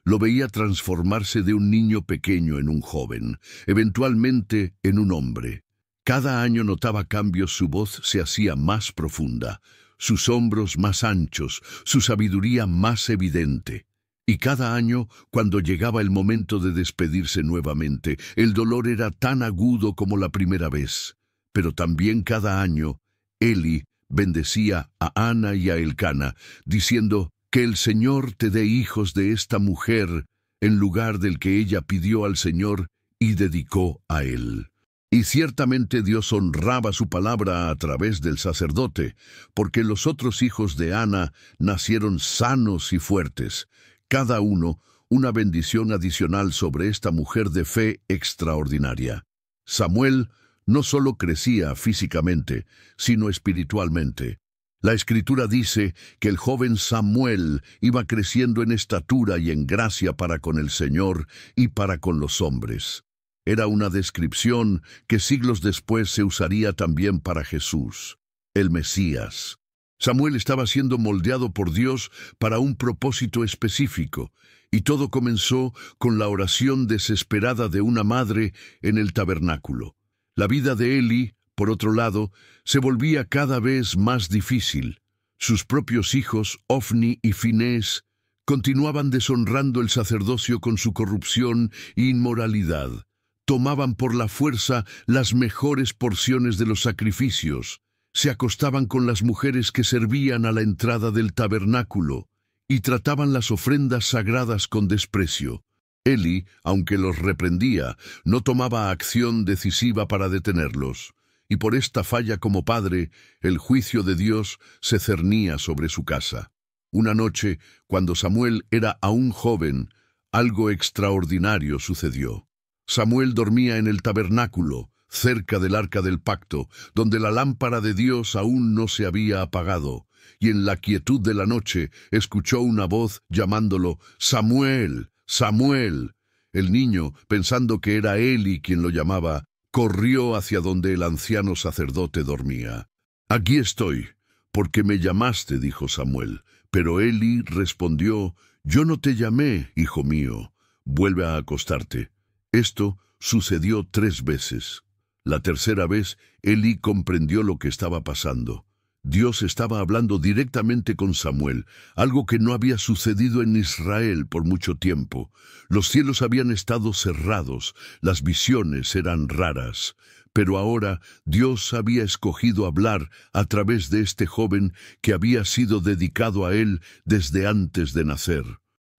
lo veía transformarse de un niño pequeño en un joven, eventualmente en un hombre. Cada año notaba cambios, su voz se hacía más profunda, sus hombros más anchos, su sabiduría más evidente. Y cada año, cuando llegaba el momento de despedirse nuevamente, el dolor era tan agudo como la primera vez. Pero también cada año, Eli bendecía a Ana y a Elcana, diciendo: «Que el Señor te dé hijos de esta mujer», en lugar del que ella pidió al Señor y dedicó a él. Y ciertamente Dios honraba su palabra a través del sacerdote, porque los otros hijos de Ana nacieron sanos y fuertes, cada uno una bendición adicional sobre esta mujer de fe extraordinaria. Samuel no solo crecía físicamente, sino espiritualmente. La Escritura dice que el joven Samuel iba creciendo en estatura y en gracia para con el Señor y para con los hombres. Era una descripción que siglos después se usaría también para Jesús, el Mesías. Samuel estaba siendo moldeado por Dios para un propósito específico, y todo comenzó con la oración desesperada de una madre en el tabernáculo. La vida de Eli, por otro lado, se volvía cada vez más difícil. Sus propios hijos, Ofni y Finés, continuaban deshonrando el sacerdocio con su corrupción e inmoralidad. Tomaban por la fuerza las mejores porciones de los sacrificios, se acostaban con las mujeres que servían a la entrada del tabernáculo y trataban las ofrendas sagradas con desprecio. Eli, aunque los reprendía, no tomaba acción decisiva para detenerlos, y por esta falla como padre, el juicio de Dios se cernía sobre su casa. Una noche, cuando Samuel era aún joven, algo extraordinario sucedió. Samuel dormía en el tabernáculo, cerca del arca del pacto, donde la lámpara de Dios aún no se había apagado, y en la quietud de la noche escuchó una voz llamándolo: «Samuel, Samuel». El niño, pensando que era Eli quien lo llamaba, corrió hacia donde el anciano sacerdote dormía. «Aquí estoy, porque me llamaste», dijo Samuel. Pero Eli respondió: «Yo no te llamé, hijo mío. Vuelve a acostarte». Esto sucedió 3 veces. La tercera vez, Eli comprendió lo que estaba pasando. Dios estaba hablando directamente con Samuel, algo que no había sucedido en Israel por mucho tiempo. Los cielos habían estado cerrados, las visiones eran raras. Pero ahora Dios había escogido hablar a través de este joven que había sido dedicado a él desde antes de nacer.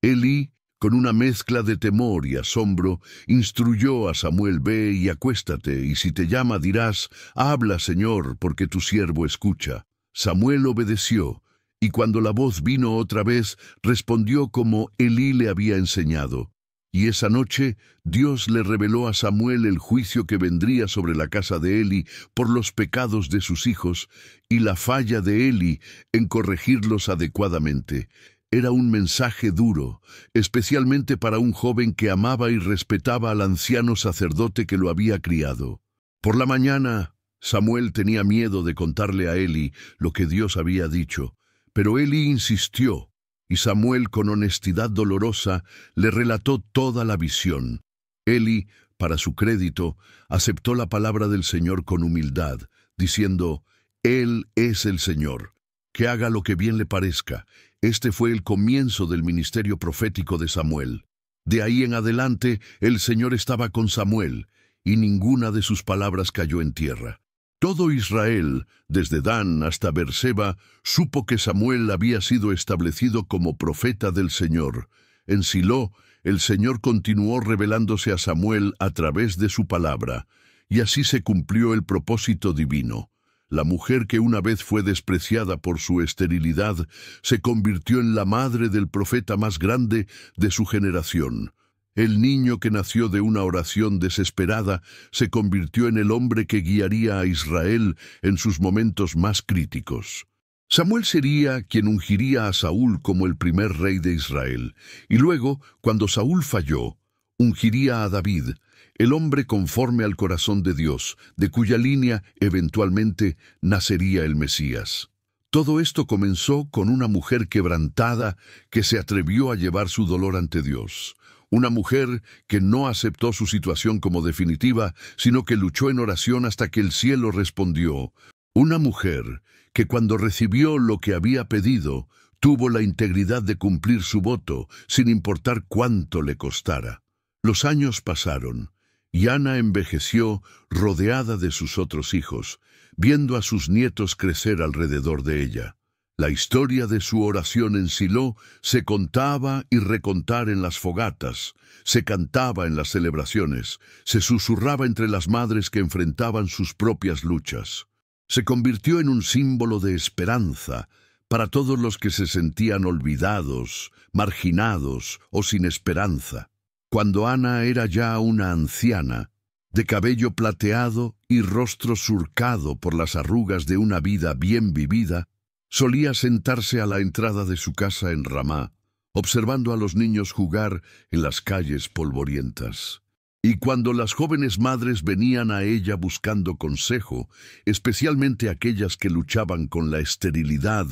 Eli Con una mezcla de temor y asombro, instruyó a Samuel: «Ve y acuéstate, y si te llama dirás: habla, Señor, porque tu siervo escucha». Samuel obedeció, y cuando la voz vino otra vez, respondió como Elí le había enseñado. Y esa noche Dios le reveló a Samuel el juicio que vendría sobre la casa de Eli por los pecados de sus hijos y la falla de Eli en corregirlos adecuadamente. Era un mensaje duro, especialmente para un joven que amaba y respetaba al anciano sacerdote que lo había criado. Por la mañana, Samuel tenía miedo de contarle a Eli lo que Dios había dicho, pero Eli insistió, y Samuel, con honestidad dolorosa, le relató toda la visión. Eli, para su crédito, aceptó la palabra del Señor con humildad, diciendo: «Él es el Señor, que haga lo que bien le parezca». Este fue el comienzo del ministerio profético de Samuel. De ahí en adelante, el Señor estaba con Samuel, y ninguna de sus palabras cayó en tierra. Todo Israel, desde Dan hasta Beerseba, supo que Samuel había sido establecido como profeta del Señor. En Silo, el Señor continuó revelándose a Samuel a través de su palabra, y así se cumplió el propósito divino. La mujer que una vez fue despreciada por su esterilidad se convirtió en la madre del profeta más grande de su generación. El niño que nació de una oración desesperada se convirtió en el hombre que guiaría a Israel en sus momentos más críticos. Samuel sería quien ungiría a Saúl como el primer rey de Israel, y luego, cuando Saúl falló, ungiría a David, el hombre conforme al corazón de Dios, de cuya línea eventualmente nacería el Mesías. Todo esto comenzó con una mujer quebrantada que se atrevió a llevar su dolor ante Dios. Una mujer que no aceptó su situación como definitiva, sino que luchó en oración hasta que el cielo respondió. Una mujer que cuando recibió lo que había pedido, tuvo la integridad de cumplir su voto, sin importar cuánto le costara. Los años pasaron, y Ana envejeció rodeada de sus otros hijos, viendo a sus nietos crecer alrededor de ella. La historia de su oración en Silo se contaba y recontar en las fogatas, se cantaba en las celebraciones, se susurraba entre las madres que enfrentaban sus propias luchas. Se convirtió en un símbolo de esperanza para todos los que se sentían olvidados, marginados o sin esperanza. Cuando Ana era ya una anciana, de cabello plateado y rostro surcado por las arrugas de una vida bien vivida, solía sentarse a la entrada de su casa en Ramá, observando a los niños jugar en las calles polvorientas. Y cuando las jóvenes madres venían a ella buscando consejo, especialmente aquellas que luchaban con la esterilidad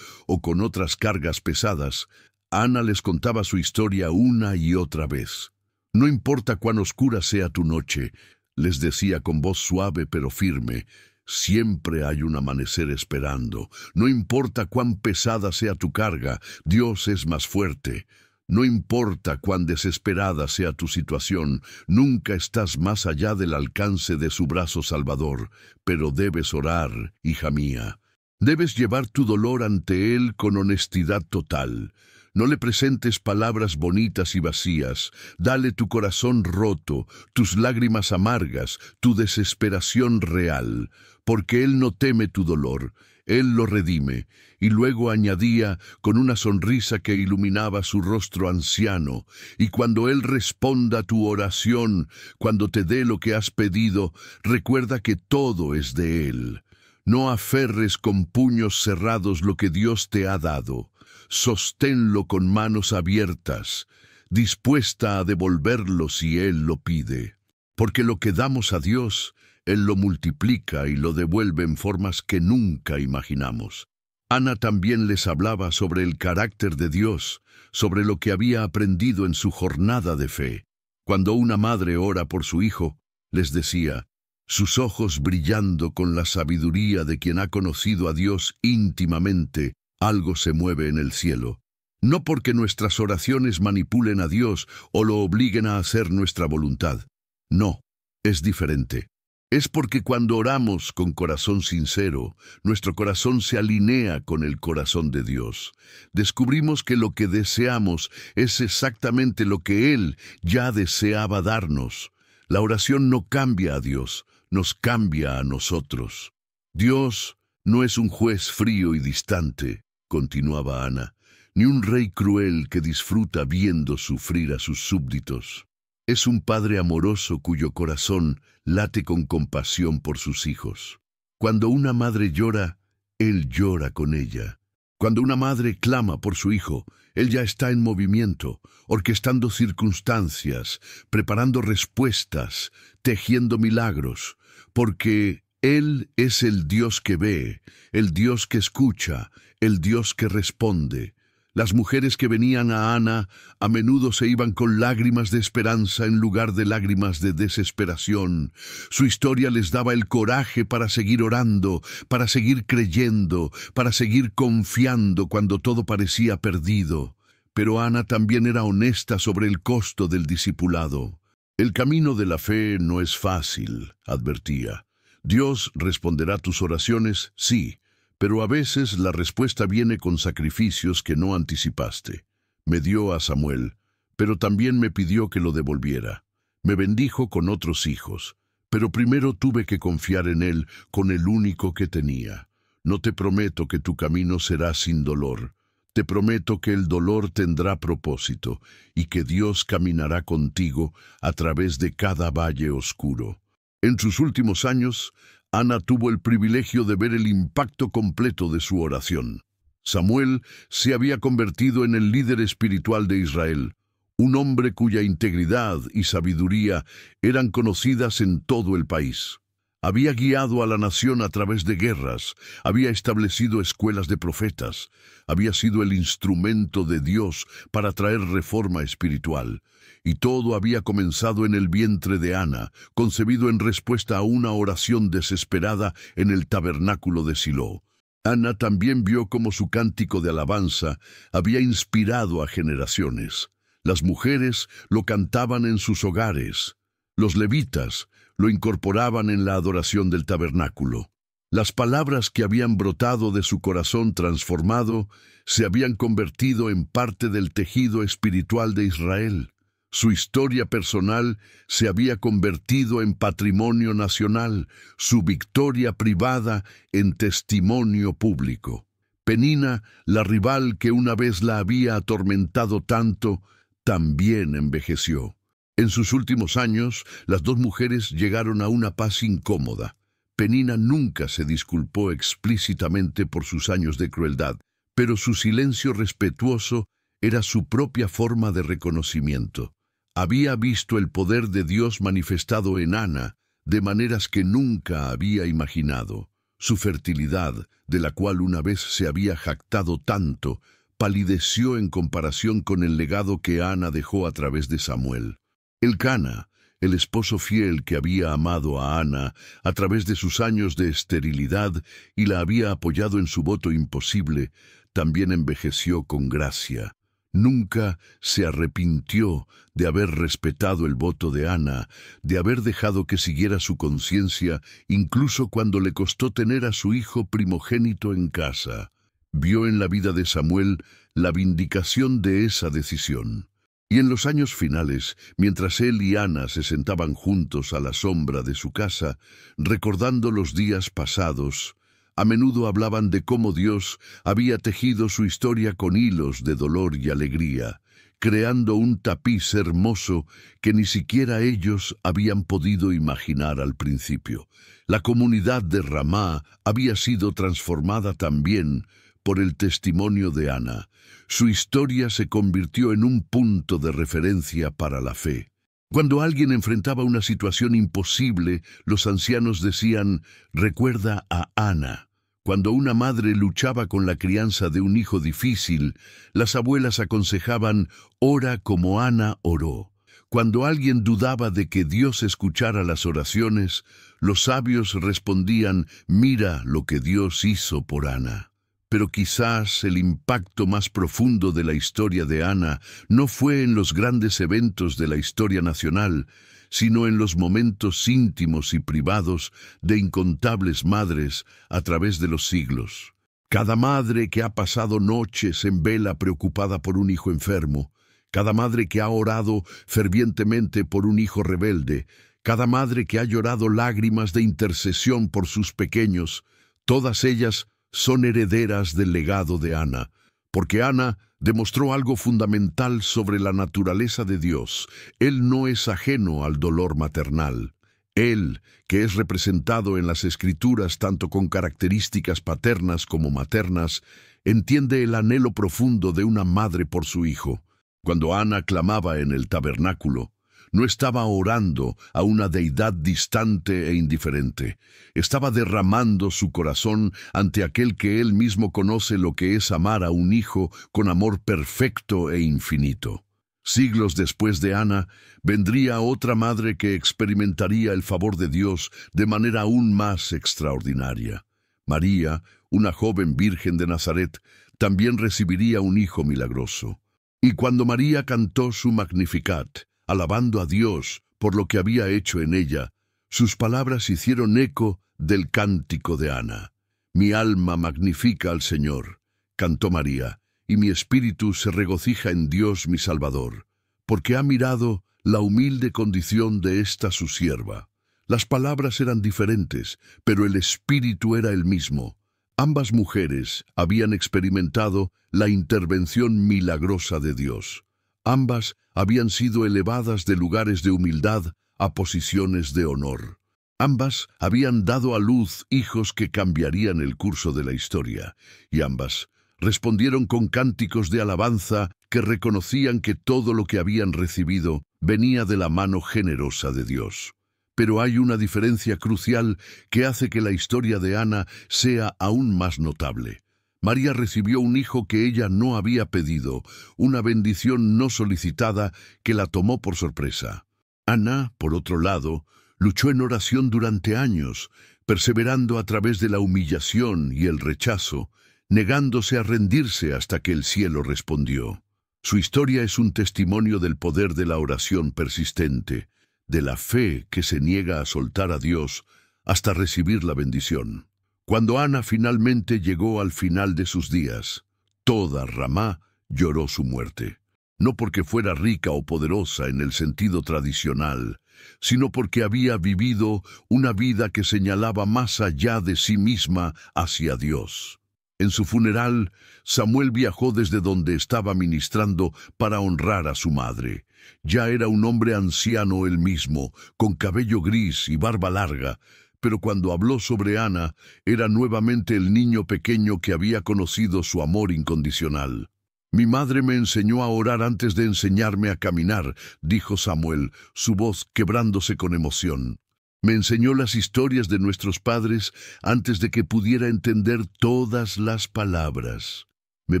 o con otras cargas pesadas, Ana les contaba su historia una y otra vez. «No importa cuán oscura sea tu noche», les decía con voz suave pero firme, «siempre hay un amanecer esperando. No importa cuán pesada sea tu carga, Dios es más fuerte. No importa cuán desesperada sea tu situación, nunca estás más allá del alcance de su brazo salvador, pero debes orar, hija mía. Debes llevar tu dolor ante Él con honestidad total. No le presentes palabras bonitas y vacías. Dale tu corazón roto, tus lágrimas amargas, tu desesperación real, porque Él no teme tu dolor, Él lo redime». Y luego añadía, con una sonrisa que iluminaba su rostro anciano: «Y cuando Él responda tu oración, cuando te dé lo que has pedido, recuerda que todo es de Él. No aferres con puños cerrados lo que Dios te ha dado. Sosténlo con manos abiertas, dispuesta a devolverlo si Él lo pide. Porque lo que damos a Dios, Él lo multiplica y lo devuelve en formas que nunca imaginamos». Ana también les hablaba sobre el carácter de Dios, sobre lo que había aprendido en su jornada de fe. Cuando una madre ora por su hijo, les decía, sus ojos brillando con la sabiduría de quien ha conocido a Dios íntimamente, algo se mueve en el cielo. No porque nuestras oraciones manipulen a Dios o lo obliguen a hacer nuestra voluntad. No, es diferente. Es porque cuando oramos con corazón sincero, nuestro corazón se alinea con el corazón de Dios. Descubrimos que lo que deseamos es exactamente lo que Él ya deseaba darnos. La oración no cambia a Dios, nos cambia a nosotros. Dios no es un juez frío y distante, continuaba Ana, ni un rey cruel que disfruta viendo sufrir a sus súbditos. Es un padre amoroso cuyo corazón late con compasión por sus hijos. Cuando una madre llora, Él llora con ella. Cuando una madre clama por su hijo, Él ya está en movimiento, orquestando circunstancias, preparando respuestas, tejiendo milagros, porque Él es el Dios que ve, el Dios que escucha, el Dios que responde. Las mujeres que venían a Ana a menudo se iban con lágrimas de esperanza en lugar de lágrimas de desesperación. Su historia les daba el coraje para seguir orando, para seguir creyendo, para seguir confiando cuando todo parecía perdido. Pero Ana también era honesta sobre el costo del discipulado. El camino de la fe no es fácil, advertía. Dios responderá tus oraciones, sí, pero a veces la respuesta viene con sacrificios que no anticipaste. Me dio a Samuel, pero también me pidió que lo devolviera. Me bendijo con otros hijos, pero primero tuve que confiar en él con el único que tenía. No te prometo que tu camino será sin dolor. Te prometo que el dolor tendrá propósito y que Dios caminará contigo a través de cada valle oscuro. En sus últimos años, Ana tuvo el privilegio de ver el impacto completo de su oración. Samuel se había convertido en el líder espiritual de Israel, un hombre cuya integridad y sabiduría eran conocidas en todo el país. Había guiado a la nación a través de guerras, había establecido escuelas de profetas, había sido el instrumento de Dios para traer reforma espiritual. Y todo había comenzado en el vientre de Ana, concebido en respuesta a una oración desesperada en el tabernáculo de Silo. Ana también vio cómo su cántico de alabanza había inspirado a generaciones. Las mujeres lo cantaban en sus hogares. Los levitas lo incorporaban en la adoración del tabernáculo. Las palabras que habían brotado de su corazón transformado se habían convertido en parte del tejido espiritual de Israel. Su historia personal se había convertido en patrimonio nacional, su victoria privada en testimonio público. Penina, la rival que una vez la había atormentado tanto, también envejeció. En sus últimos años, las dos mujeres llegaron a una paz incómoda. Penina nunca se disculpó explícitamente por sus años de crueldad, pero su silencio respetuoso era su propia forma de reconocimiento. Había visto el poder de Dios manifestado en Ana de maneras que nunca había imaginado. Su fertilidad, de la cual una vez se había jactado tanto, palideció en comparación con el legado que Ana dejó a través de Samuel. Elcana, el esposo fiel que había amado a Ana a través de sus años de esterilidad y la había apoyado en su voto imposible, también envejeció con gracia. Nunca se arrepintió de haber respetado el voto de Ana, de haber dejado que siguiera su conciencia, incluso cuando le costó tener a su hijo primogénito en casa. Vio en la vida de Samuel la vindicación de esa decisión. Y en los años finales, mientras él y Ana se sentaban juntos a la sombra de su casa, recordando los días pasados, a menudo hablaban de cómo Dios había tejido su historia con hilos de dolor y alegría, creando un tapiz hermoso que ni siquiera ellos habían podido imaginar al principio. La comunidad de Ramá había sido transformada también por el testimonio de Ana. Su historia se convirtió en un punto de referencia para la fe. Cuando alguien enfrentaba una situación imposible, los ancianos decían, «Recuerda a Ana». Cuando una madre luchaba con la crianza de un hijo difícil, las abuelas aconsejaban, «Ora como Ana oró». Cuando alguien dudaba de que Dios escuchara las oraciones, los sabios respondían, «Mira lo que Dios hizo por Ana». Pero quizás el impacto más profundo de la historia de Ana no fue en los grandes eventos de la historia nacional, sino en los momentos íntimos y privados de incontables madres a través de los siglos. Cada madre que ha pasado noches en vela preocupada por un hijo enfermo, cada madre que ha orado fervientemente por un hijo rebelde, cada madre que ha llorado lágrimas de intercesión por sus pequeños, todas ellas son herederas del legado de Ana, porque Ana demostró algo fundamental sobre la naturaleza de Dios. Él no es ajeno al dolor maternal. Él, que es representado en las Escrituras tanto con características paternas como maternas, entiende el anhelo profundo de una madre por su hijo. Cuando Ana clamaba en el tabernáculo, no estaba orando a una deidad distante e indiferente. Estaba derramando su corazón ante aquel que él mismo conoce lo que es amar a un hijo con amor perfecto e infinito. Siglos después de Ana, vendría otra madre que experimentaría el favor de Dios de manera aún más extraordinaria. María, una joven virgen de Nazaret, también recibiría un hijo milagroso. Y cuando María cantó su Magnificat, alabando a Dios por lo que había hecho en ella, sus palabras hicieron eco del cántico de Ana. Mi alma magnifica al Señor, cantó María, y mi espíritu se regocija en Dios mi Salvador, porque ha mirado la humilde condición de esta su sierva. Las palabras eran diferentes, pero el espíritu era el mismo. Ambas mujeres habían experimentado la intervención milagrosa de Dios. Ambas habían sido elevadas de lugares de humildad a posiciones de honor. Ambas habían dado a luz hijos que cambiarían el curso de la historia, y ambas respondieron con cánticos de alabanza que reconocían que todo lo que habían recibido venía de la mano generosa de Dios. Pero hay una diferencia crucial que hace que la historia de Ana sea aún más notable. María recibió un hijo que ella no había pedido, una bendición no solicitada que la tomó por sorpresa. Ana, por otro lado, luchó en oración durante años, perseverando a través de la humillación y el rechazo, negándose a rendirse hasta que el cielo respondió. Su historia es un testimonio del poder de la oración persistente, de la fe que se niega a soltar a Dios hasta recibir la bendición. Cuando Ana finalmente llegó al final de sus días, toda Ramá lloró su muerte. No porque fuera rica o poderosa en el sentido tradicional, sino porque había vivido una vida que señalaba más allá de sí misma hacia Dios. En su funeral, Samuel viajó desde donde estaba ministrando para honrar a su madre. Ya era un hombre anciano él mismo, con cabello gris y barba larga, pero cuando habló sobre Ana, era nuevamente el niño pequeño que había conocido su amor incondicional. «Mi madre me enseñó a orar antes de enseñarme a caminar», dijo Samuel, su voz quebrándose con emoción. «Me enseñó las historias de nuestros padres antes de que pudiera entender todas las palabras. Me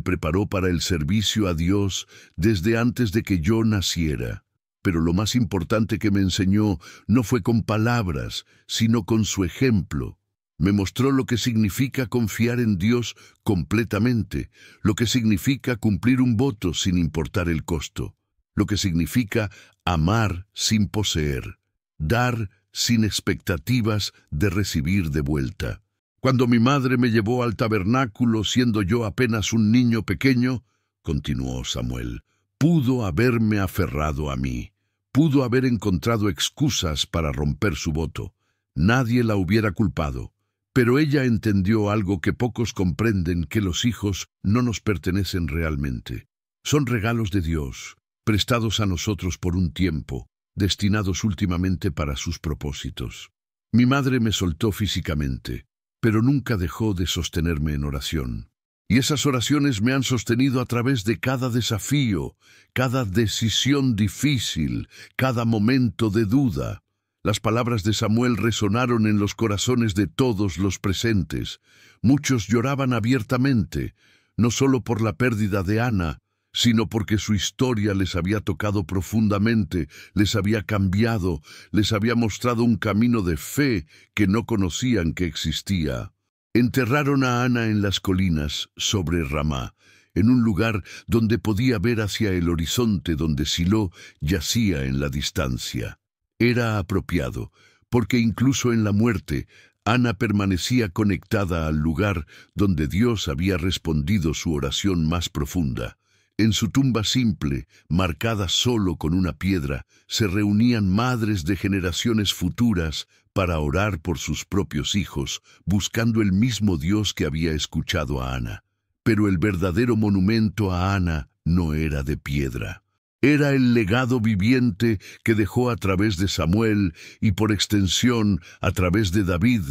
preparó para el servicio a Dios desde antes de que yo naciera. Pero lo más importante que me enseñó no fue con palabras, sino con su ejemplo. Me mostró lo que significa confiar en Dios completamente, lo que significa cumplir un voto sin importar el costo, lo que significa amar sin poseer, dar sin expectativas de recibir de vuelta. Cuando mi madre me llevó al tabernáculo siendo yo apenas un niño pequeño», continuó Samuel, «pudo haberme aferrado a mí, pudo haber encontrado excusas para romper su voto. Nadie la hubiera culpado. Pero ella entendió algo que pocos comprenden, que los hijos no nos pertenecen realmente. Son regalos de Dios, prestados a nosotros por un tiempo, destinados últimamente para sus propósitos. Mi madre me soltó físicamente, pero nunca dejó de sostenerme en oración. Y esas oraciones me han sostenido a través de cada desafío, cada decisión difícil, cada momento de duda. Las palabras de Samuel resonaron en los corazones de todos los presentes. Muchos lloraban abiertamente, no solo por la pérdida de Ana, sino porque su historia les había tocado profundamente, les había cambiado, les había mostrado un camino de fe que no conocían que existía. Enterraron a Ana en las colinas, sobre Ramá, en un lugar donde podía ver hacia el horizonte donde Silo yacía en la distancia. Era apropiado, porque incluso en la muerte, Ana permanecía conectada al lugar donde Dios había respondido su oración más profunda. En su tumba simple, marcada solo con una piedra, se reunían madres de generaciones futuras para orar por sus propios hijos, buscando el mismo Dios que había escuchado a Ana. Pero el verdadero monumento a Ana no era de piedra. Era el legado viviente que dejó a través de Samuel y por extensión a través de David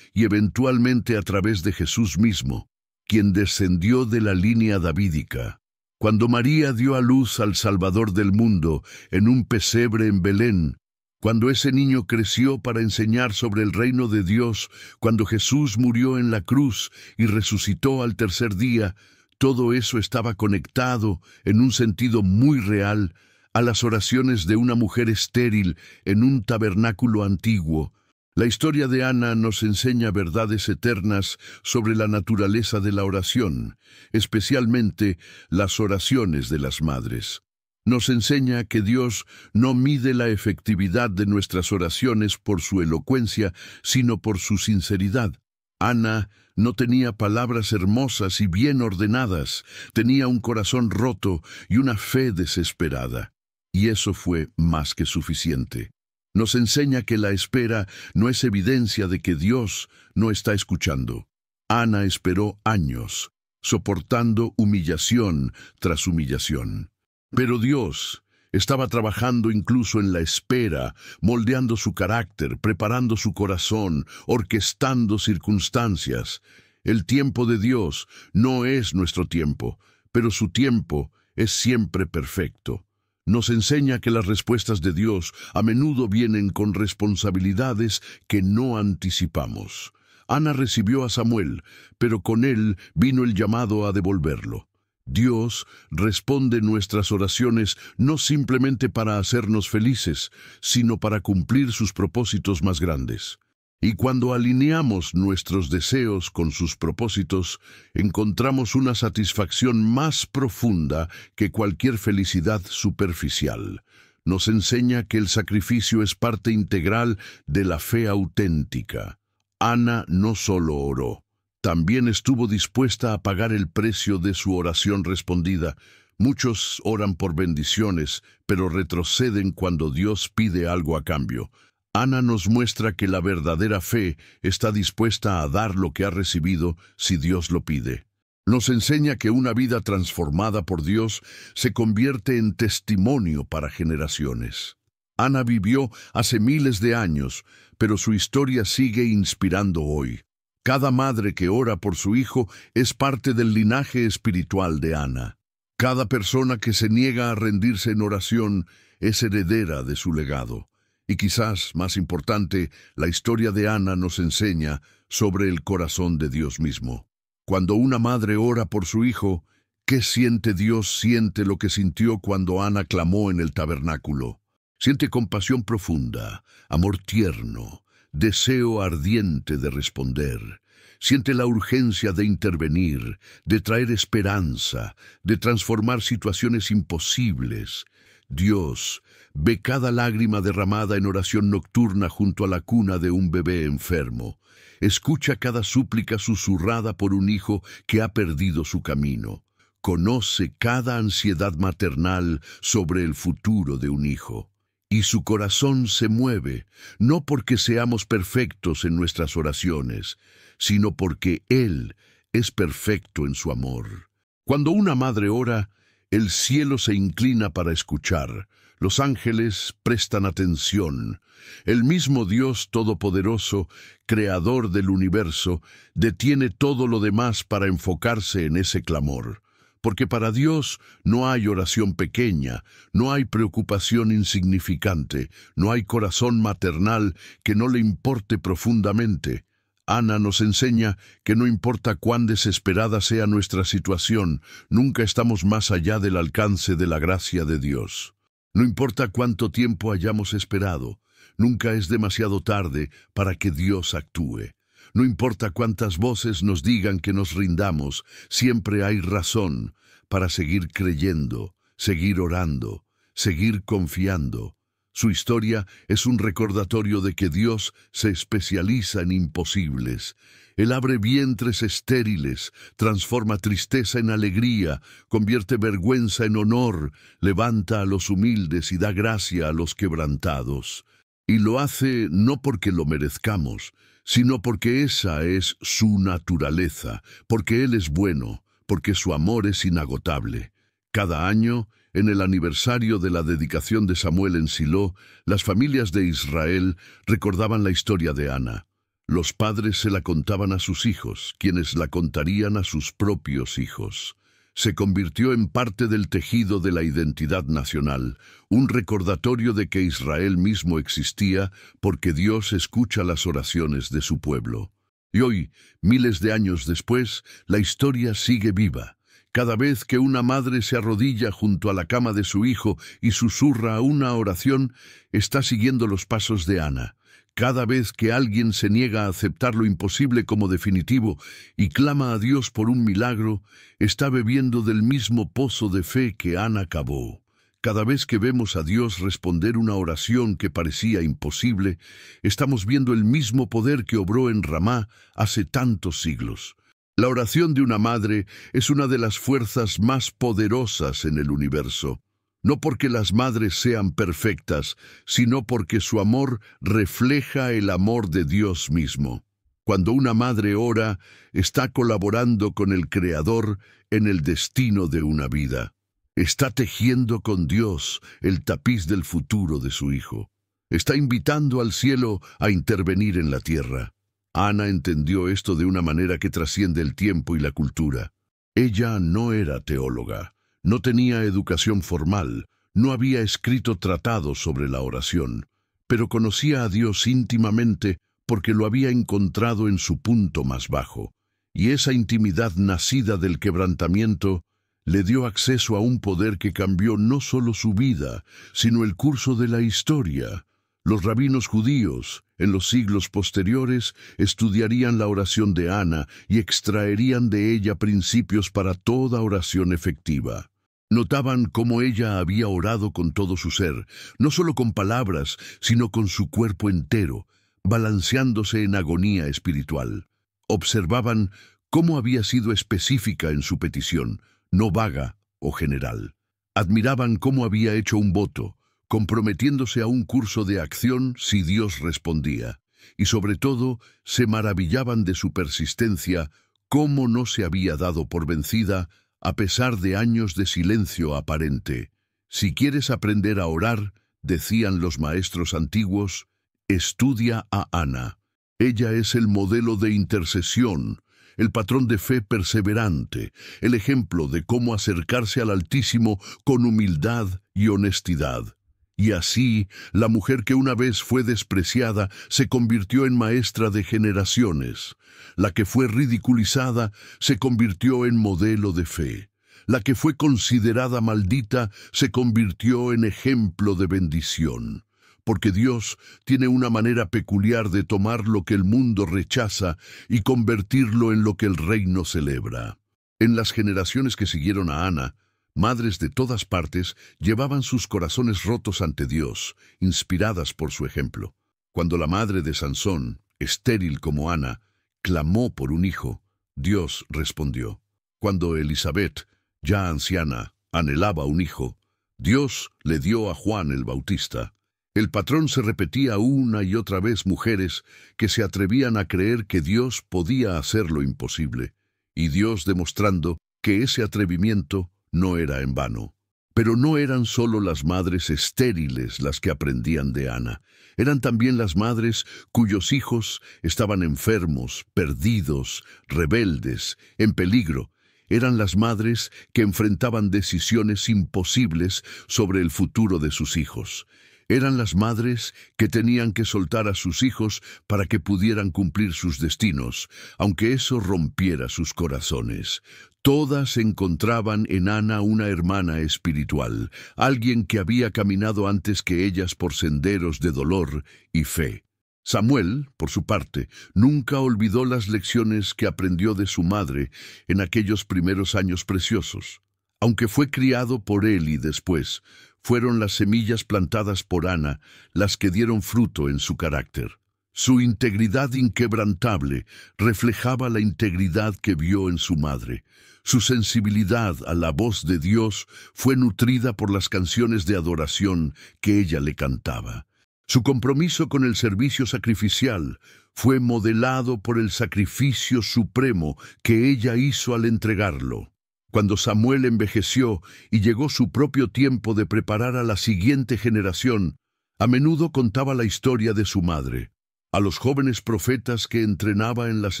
y eventualmente a través de Jesús mismo, quien descendió de la línea davídica. Cuando María dio a luz al Salvador del mundo en un pesebre en Belén, cuando ese niño creció para enseñar sobre el reino de Dios, cuando Jesús murió en la cruz y resucitó al tercer día, todo eso estaba conectado, en un sentido muy real, a las oraciones de una mujer estéril en un tabernáculo antiguo. La historia de Ana nos enseña verdades eternas sobre la naturaleza de la oración, especialmente las oraciones de las madres. Nos enseña que Dios no mide la efectividad de nuestras oraciones por su elocuencia, sino por su sinceridad. Ana no tenía palabras hermosas y bien ordenadas, tenía un corazón roto y una fe desesperada. Y eso fue más que suficiente. Nos enseña que la espera no es evidencia de que Dios no está escuchando. Ana esperó años, soportando humillación tras humillación. Pero Dios estaba trabajando incluso en la espera, moldeando su carácter, preparando su corazón, orquestando circunstancias. El tiempo de Dios no es nuestro tiempo, pero su tiempo es siempre perfecto. Nos enseña que las respuestas de Dios a menudo vienen con responsabilidades que no anticipamos. Ana recibió a Samuel, pero con él vino el llamado a devolverlo. Dios responde nuestras oraciones no simplemente para hacernos felices, sino para cumplir sus propósitos más grandes. Y cuando alineamos nuestros deseos con sus propósitos, encontramos una satisfacción más profunda que cualquier felicidad superficial. Nos enseña que el sacrificio es parte integral de la fe auténtica. Ana no solo oró, también estuvo dispuesta a pagar el precio de su oración respondida. Muchos oran por bendiciones, pero retroceden cuando Dios pide algo a cambio. Ana nos muestra que la verdadera fe está dispuesta a dar lo que ha recibido si Dios lo pide. Nos enseña que una vida transformada por Dios se convierte en testimonio para generaciones. Ana vivió hace miles de años, pero su historia sigue inspirando hoy. Cada madre que ora por su hijo es parte del linaje espiritual de Ana. Cada persona que se niega a rendirse en oración es heredera de su legado. Y quizás, más importante, la historia de Ana nos enseña sobre el corazón de Dios mismo. Cuando una madre ora por su hijo, ¿qué siente Dios? Siente lo que sintió cuando Ana clamó en el tabernáculo. Siente compasión profunda, amor tierno, deseo ardiente de responder. Siente la urgencia de intervenir, de traer esperanza, de transformar situaciones imposibles. Dios ve cada lágrima derramada en oración nocturna junto a la cuna de un bebé enfermo. Escucha cada súplica susurrada por un hijo que ha perdido su camino. Conoce cada ansiedad maternal sobre el futuro de un hijo. Y su corazón se mueve, no porque seamos perfectos en nuestras oraciones, sino porque Él es perfecto en su amor. Cuando una madre ora, el cielo se inclina para escuchar. Los ángeles prestan atención. El mismo Dios Todopoderoso, Creador del universo, detiene todo lo demás para enfocarse en ese clamor. Porque para Dios no hay oración pequeña, no hay preocupación insignificante, no hay corazón maternal que no le importe profundamente. Ana nos enseña que no importa cuán desesperada sea nuestra situación, nunca estamos más allá del alcance de la gracia de Dios. No importa cuánto tiempo hayamos esperado, nunca es demasiado tarde para que Dios actúe. No importa cuántas voces nos digan que nos rindamos, siempre hay razón para seguir creyendo, seguir orando, seguir confiando. Su historia es un recordatorio de que Dios se especializa en imposibles. Él abre vientres estériles, transforma tristeza en alegría, convierte vergüenza en honor, levanta a los humildes y da gracia a los quebrantados. Y lo hace no porque lo merezcamos, sino porque esa es su naturaleza, porque Él es bueno, porque su amor es inagotable. Cada año, en el aniversario de la dedicación de Samuel en Silo, las familias de Israel recordaban la historia de Ana. Los padres se la contaban a sus hijos, quienes la contarían a sus propios hijos. Se convirtió en parte del tejido de la identidad nacional, un recordatorio de que Israel mismo existía porque Dios escucha las oraciones de su pueblo. Y hoy, miles de años después, la historia sigue viva. Cada vez que una madre se arrodilla junto a la cama de su hijo y susurra una oración, está siguiendo los pasos de Ana. Cada vez que alguien se niega a aceptar lo imposible como definitivo y clama a Dios por un milagro, está bebiendo del mismo pozo de fe que Ana cavó. Cada vez que vemos a Dios responder una oración que parecía imposible, estamos viendo el mismo poder que obró en Ramá hace tantos siglos. La oración de una madre es una de las fuerzas más poderosas en el universo. No porque las madres sean perfectas, sino porque su amor refleja el amor de Dios mismo. Cuando una madre ora, está colaborando con el Creador en el destino de una vida. Está tejiendo con Dios el tapiz del futuro de su hijo. Está invitando al cielo a intervenir en la tierra. Ana entendió esto de una manera que trasciende el tiempo y la cultura. Ella no era teóloga. No tenía educación formal, no había escrito tratados sobre la oración, pero conocía a Dios íntimamente porque lo había encontrado en su punto más bajo, y esa intimidad nacida del quebrantamiento le dio acceso a un poder que cambió no solo su vida, sino el curso de la historia. Los rabinos judíos, en los siglos posteriores, estudiarían la oración de Ana y extraerían de ella principios para toda oración efectiva. Notaban cómo ella había orado con todo su ser, no solo con palabras, sino con su cuerpo entero, balanceándose en agonía espiritual. Observaban cómo había sido específica en su petición, no vaga o general. Admiraban cómo había hecho un voto, comprometiéndose a un curso de acción si Dios respondía. Y sobre todo, se maravillaban de su persistencia, cómo no se había dado por vencida, a pesar de años de silencio aparente. Si quieres aprender a orar, decían los maestros antiguos, estudia a Ana. Ella es el modelo de intercesión, el patrón de fe perseverante, el ejemplo de cómo acercarse al Altísimo con humildad y honestidad. Y así, la mujer que una vez fue despreciada se convirtió en maestra de generaciones. La que fue ridiculizada se convirtió en modelo de fe. La que fue considerada maldita se convirtió en ejemplo de bendición. Porque Dios tiene una manera peculiar de tomar lo que el mundo rechaza y convertirlo en lo que el reino celebra. En las generaciones que siguieron a Ana, madres de todas partes llevaban sus corazones rotos ante Dios, inspiradas por su ejemplo. Cuando la madre de Sansón, estéril como Ana, clamó por un hijo, Dios respondió. Cuando Elizabeth, ya anciana, anhelaba un hijo, Dios le dio a Juan el Bautista. El patrón se repetía una y otra vez mujeres que se atrevían a creer que Dios podía hacer lo imposible, y Dios demostrando que ese atrevimiento no era en vano. Pero no eran solo las madres estériles las que aprendían de Ana. Eran también las madres cuyos hijos estaban enfermos, perdidos, rebeldes, en peligro. Eran las madres que enfrentaban decisiones imposibles sobre el futuro de sus hijos. Eran las madres que tenían que soltar a sus hijos para que pudieran cumplir sus destinos, aunque eso rompiera sus corazones. Todas encontraban en Ana una hermana espiritual, alguien que había caminado antes que ellas por senderos de dolor y fe. Samuel, por su parte, nunca olvidó las lecciones que aprendió de su madre en aquellos primeros años preciosos. Aunque fue criado por Eli después, fueron las semillas plantadas por Ana las que dieron fruto en su carácter. Su integridad inquebrantable reflejaba la integridad que vio en su madre. Su sensibilidad a la voz de Dios fue nutrida por las canciones de adoración que ella le cantaba. Su compromiso con el servicio sacrificial fue modelado por el sacrificio supremo que ella hizo al entregarlo. Cuando Samuel envejeció y llegó su propio tiempo de preparar a la siguiente generación, a menudo contaba la historia de su madre. A los jóvenes profetas que entrenaba en las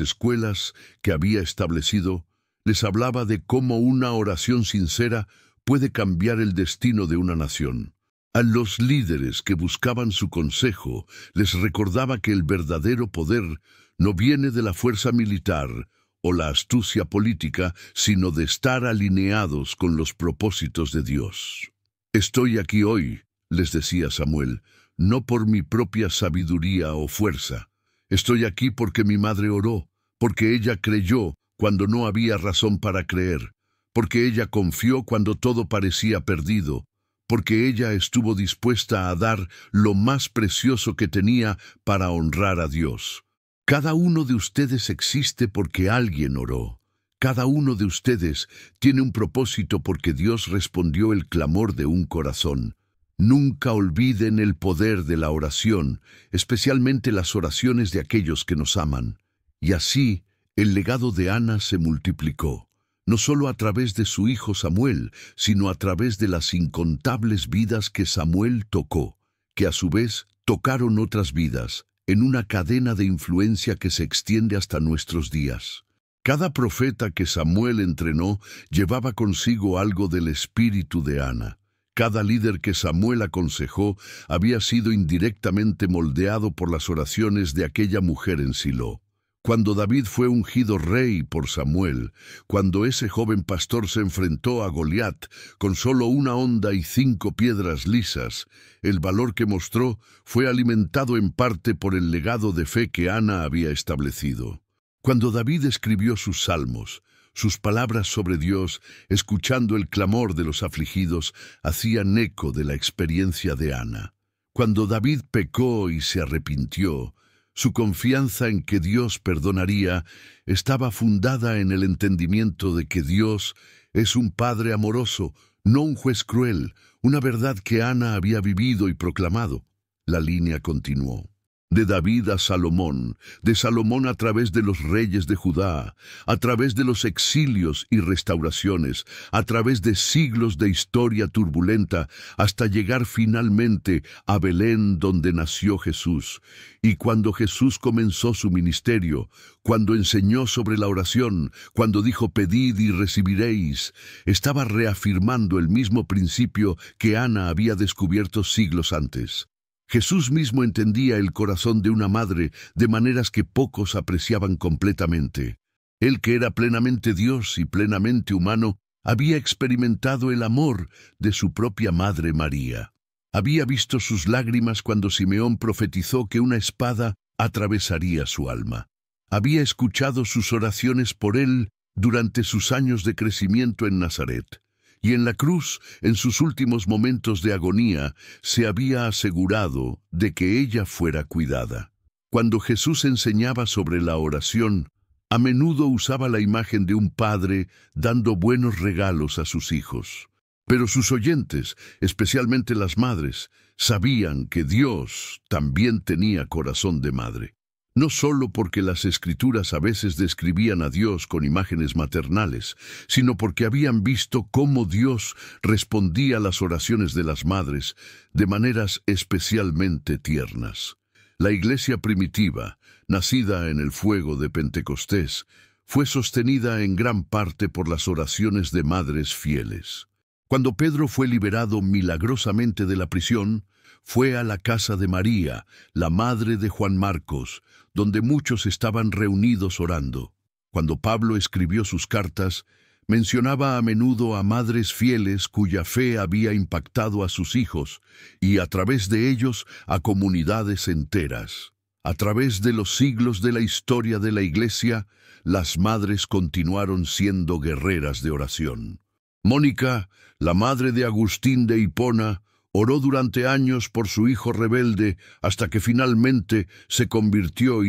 escuelas que había establecido, les hablaba de cómo una oración sincera puede cambiar el destino de una nación. A los líderes que buscaban su consejo, les recordaba que el verdadero poder no viene de la fuerza militar o la astucia política, sino de estar alineados con los propósitos de Dios. Estoy aquí hoy, les decía Samuel, no por mi propia sabiduría o fuerza. Estoy aquí porque mi madre oró, porque ella creyó cuando no había razón para creer, porque ella confió cuando todo parecía perdido, porque ella estuvo dispuesta a dar lo más precioso que tenía para honrar a Dios. Cada uno de ustedes existe porque alguien oró. Cada uno de ustedes tiene un propósito porque Dios respondió el clamor de un corazón. Nunca olviden el poder de la oración, especialmente las oraciones de aquellos que nos aman. Y así, el legado de Ana se multiplicó, no solo a través de su hijo Samuel, sino a través de las incontables vidas que Samuel tocó, que a su vez tocaron otras vidas, en una cadena de influencia que se extiende hasta nuestros días. Cada profeta que Samuel entrenó llevaba consigo algo del espíritu de Ana. Cada líder que Samuel aconsejó había sido indirectamente moldeado por las oraciones de aquella mujer en Silo. Cuando David fue ungido rey por Samuel, cuando ese joven pastor se enfrentó a Goliat con solo una honda y 5 piedras lisas, el valor que mostró fue alimentado en parte por el legado de fe que Ana había establecido. Cuando David escribió sus salmos, sus palabras sobre Dios, escuchando el clamor de los afligidos, hacían eco de la experiencia de Ana. Cuando David pecó y se arrepintió, su confianza en que Dios perdonaría estaba fundada en el entendimiento de que Dios es un Padre amoroso, no un juez cruel, una verdad que Ana había vivido y proclamado. La línea continuó. De David a Salomón, de Salomón a través de los reyes de Judá, a través de los exilios y restauraciones, a través de siglos de historia turbulenta, hasta llegar finalmente a Belén donde nació Jesús. Y cuando Jesús comenzó su ministerio, cuando enseñó sobre la oración, cuando dijo pedid y recibiréis, estaba reafirmando el mismo principio que Ana había descubierto siglos antes. Jesús mismo entendía el corazón de una madre de maneras que pocos apreciaban completamente. Él, que era plenamente Dios y plenamente humano, había experimentado el amor de su propia madre María. Había visto sus lágrimas cuando Simeón profetizó que una espada atravesaría su alma. Había escuchado sus oraciones por él durante sus años de crecimiento en Nazaret. Y en la cruz, en sus últimos momentos de agonía, se había asegurado de que ella fuera cuidada. Cuando Jesús enseñaba sobre la oración, a menudo usaba la imagen de un padre dando buenos regalos a sus hijos. Pero sus oyentes, especialmente las madres, sabían que Dios también tenía corazón de madre. No solo porque las Escrituras a veces describían a Dios con imágenes maternales, sino porque habían visto cómo Dios respondía a las oraciones de las madres de maneras especialmente tiernas. La iglesia primitiva, nacida en el fuego de Pentecostés, fue sostenida en gran parte por las oraciones de madres fieles. Cuando Pedro fue liberado milagrosamente de la prisión, fue a la casa de María, la madre de Juan Marcos, donde muchos estaban reunidos orando. Cuando Pablo escribió sus cartas, mencionaba a menudo a madres fieles cuya fe había impactado a sus hijos y a través de ellos a comunidades enteras. A través de los siglos de la historia de la Iglesia, las madres continuaron siendo guerreras de oración. Mónica, la madre de Agustín de Hipona, Oró durante años por su hijo rebelde hasta que finalmente se convirtió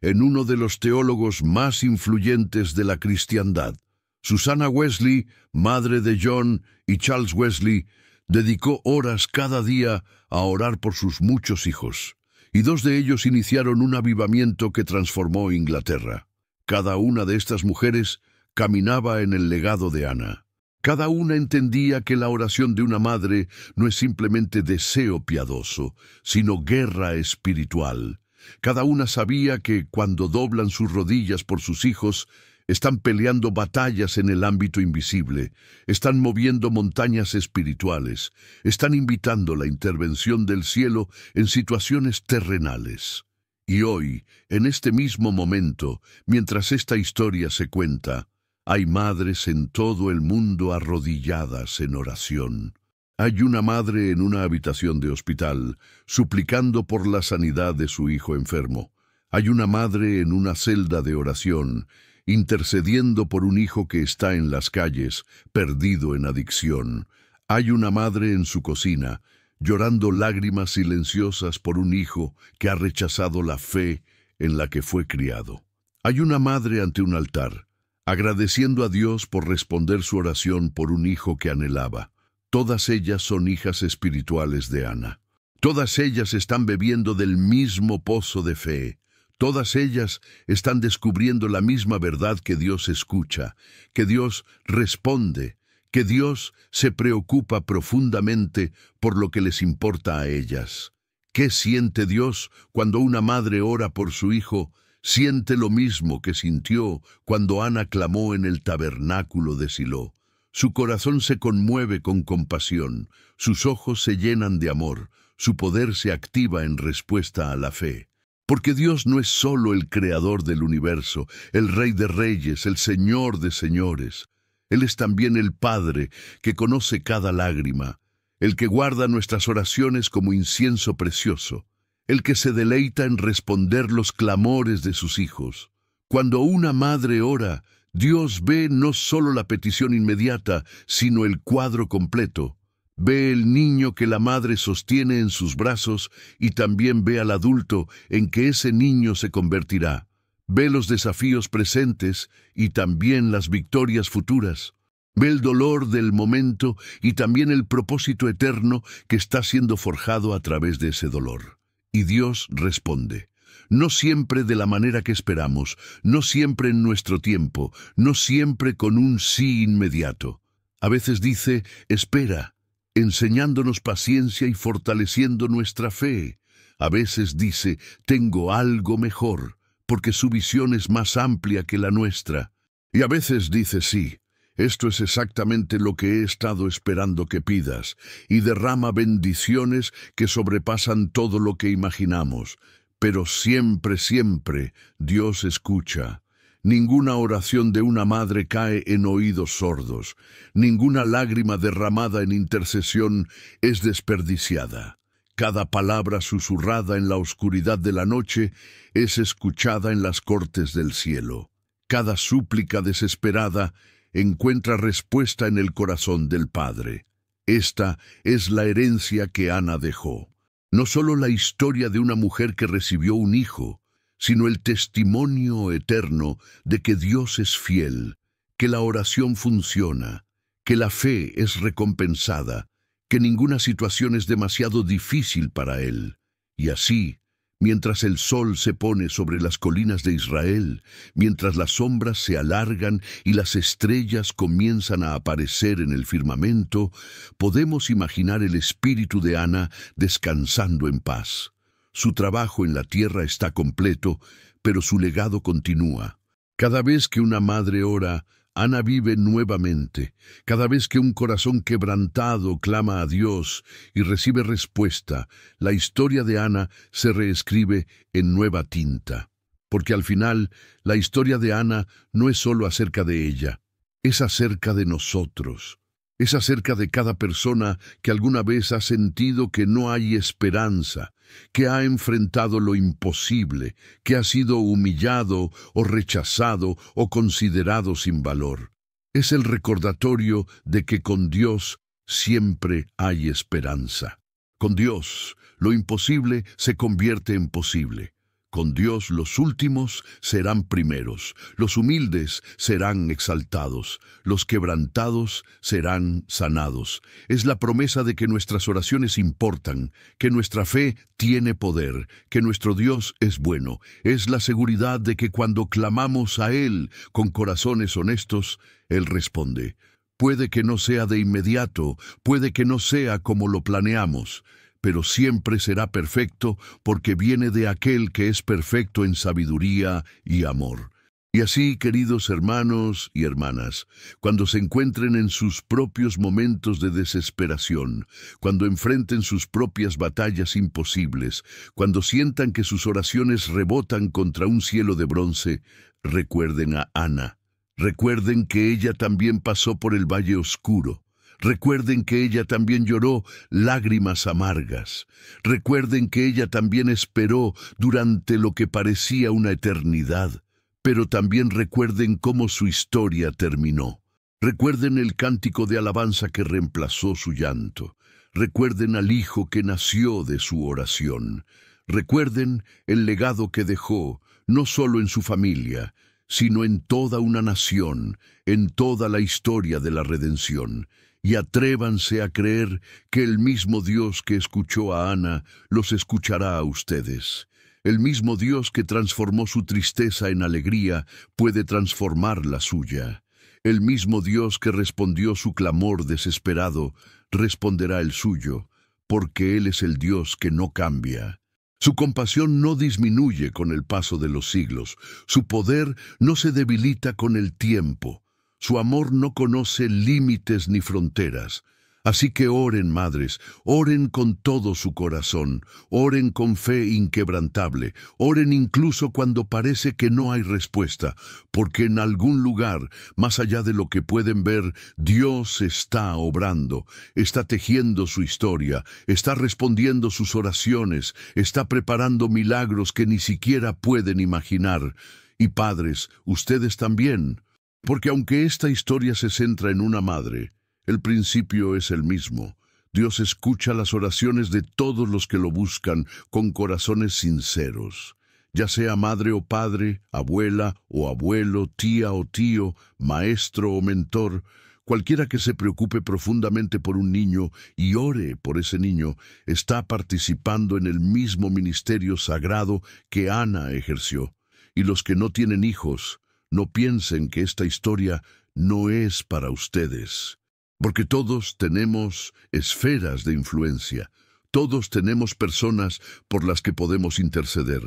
en uno de los teólogos más influyentes de la cristiandad. Susanna Wesley, madre de John y Charles Wesley, dedicó horas cada día a orar por sus muchos hijos, y dos de ellos iniciaron un avivamiento que transformó Inglaterra. Cada una de estas mujeres caminaba en el legado de Ana. Cada una entendía que la oración de una madre no es simplemente deseo piadoso, sino guerra espiritual. Cada una sabía que cuando doblan sus rodillas por sus hijos, están peleando batallas en el ámbito invisible, están moviendo montañas espirituales, están invitando la intervención del cielo en situaciones terrenales. Y hoy, en este mismo momento, mientras esta historia se cuenta, hay madres en todo el mundo arrodilladas en oración. Hay una madre en una habitación de hospital, suplicando por la sanidad de su hijo enfermo. Hay una madre en una celda de oración, intercediendo por un hijo que está en las calles, perdido en adicción. Hay una madre en su cocina, llorando lágrimas silenciosas por un hijo que ha rechazado la fe en la que fue criado. Hay una madre ante un altar, agradeciendo a Dios por responder su oración por un hijo que anhelaba. Todas ellas son hijas espirituales de Ana. Todas ellas están bebiendo del mismo pozo de fe. Todas ellas están descubriendo la misma verdad que Dios escucha, que Dios responde, que Dios se preocupa profundamente por lo que les importa a ellas. ¿Qué siente Dios cuando una madre ora por su hijo? Siente lo mismo que sintió cuando Ana clamó en el tabernáculo de Silo. Su corazón se conmueve con compasión, sus ojos se llenan de amor, su poder se activa en respuesta a la fe. Porque Dios no es solo el creador del universo, el Rey de Reyes, el Señor de Señores. Él es también el Padre que conoce cada lágrima, el que guarda nuestras oraciones como incienso precioso, el que se deleita en responder los clamores de sus hijos. Cuando una madre ora, Dios ve no solo la petición inmediata, sino el cuadro completo. Ve el niño que la madre sostiene en sus brazos y también ve al adulto en que ese niño se convertirá. Ve los desafíos presentes y también las victorias futuras. Ve el dolor del momento y también el propósito eterno que está siendo forjado a través de ese dolor. Y Dios responde. No siempre de la manera que esperamos, no siempre en nuestro tiempo, no siempre con un sí inmediato. A veces dice, espera, enseñándonos paciencia y fortaleciendo nuestra fe. A veces dice, tengo algo mejor, porque su visión es más amplia que la nuestra. Y a veces dice, sí, esto es exactamente lo que he estado esperando que pidas, y derrama bendiciones que sobrepasan todo lo que imaginamos. Pero siempre, siempre, Dios escucha. Ninguna oración de una madre cae en oídos sordos. Ninguna lágrima derramada en intercesión es desperdiciada. Cada palabra susurrada en la oscuridad de la noche es escuchada en las cortes del cielo. Cada súplica desesperada encuentra respuesta en el corazón del Padre. Esta es la herencia que Ana dejó. No solo la historia de una mujer que recibió un hijo, sino el testimonio eterno de que Dios es fiel, que la oración funciona, que la fe es recompensada, que ninguna situación es demasiado difícil para Él. Y así, mientras el sol se pone sobre las colinas de Israel, mientras las sombras se alargan y las estrellas comienzan a aparecer en el firmamento, podemos imaginar el espíritu de Ana descansando en paz. Su trabajo en la tierra está completo, pero su legado continúa. Cada vez que una madre ora, Ana vive nuevamente. Cada vez que un corazón quebrantado clama a Dios y recibe respuesta, la historia de Ana se reescribe en nueva tinta. Porque al final, la historia de Ana no es solo acerca de ella, es acerca de nosotros. Es acerca de cada persona que alguna vez ha sentido que no hay esperanza, que ha enfrentado lo imposible, que ha sido humillado o rechazado o considerado sin valor. Es el recordatorio de que con Dios siempre hay esperanza. Con Dios, lo imposible se convierte en posible. Con Dios los últimos serán primeros, los humildes serán exaltados, los quebrantados serán sanados. Es la promesa de que nuestras oraciones importan, que nuestra fe tiene poder, que nuestro Dios es bueno. Es la seguridad de que cuando clamamos a Él con corazones honestos, Él responde. Puede que no sea de inmediato, puede que no sea como lo planeamos, pero siempre será perfecto porque viene de aquel que es perfecto en sabiduría y amor. Y así, queridos hermanos y hermanas, cuando se encuentren en sus propios momentos de desesperación, cuando enfrenten sus propias batallas imposibles, cuando sientan que sus oraciones rebotan contra un cielo de bronce, recuerden a Ana. Recuerden que ella también pasó por el valle oscuro. Recuerden que ella también lloró lágrimas amargas. Recuerden que ella también esperó durante lo que parecía una eternidad. Pero también recuerden cómo su historia terminó. Recuerden el cántico de alabanza que reemplazó su llanto. Recuerden al hijo que nació de su oración. Recuerden el legado que dejó, no solo en su familia, sino en toda una nación, en toda la historia de la redención. Y atrévanse a creer que el mismo Dios que escuchó a Ana los escuchará a ustedes. El mismo Dios que transformó su tristeza en alegría puede transformar la suya. El mismo Dios que respondió su clamor desesperado responderá el suyo, porque Él es el Dios que no cambia. Su compasión no disminuye con el paso de los siglos. Su poder no se debilita con el tiempo. Su amor no conoce límites ni fronteras. Así que oren, madres, oren con todo su corazón, oren con fe inquebrantable, oren incluso cuando parece que no hay respuesta, porque en algún lugar, más allá de lo que pueden ver, Dios está obrando, está tejiendo su historia, está respondiendo sus oraciones, está preparando milagros que ni siquiera pueden imaginar. Y padres, ustedes también, porque aunque esta historia se centra en una madre, el principio es el mismo. Dios escucha las oraciones de todos los que lo buscan con corazones sinceros. Ya sea madre o padre, abuela o abuelo, tía o tío, maestro o mentor, cualquiera que se preocupe profundamente por un niño y ore por ese niño, está participando en el mismo ministerio sagrado que Ana ejerció. Y los que no tienen hijos, no piensen que esta historia no es para ustedes. Porque todos tenemos esferas de influencia, todos tenemos personas por las que podemos interceder,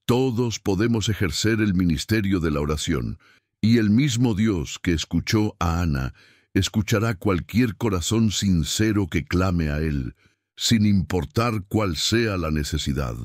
todos podemos ejercer el ministerio de la oración, y el mismo Dios que escuchó a Ana, escuchará cualquier corazón sincero que clame a Él, sin importar cuál sea la necesidad.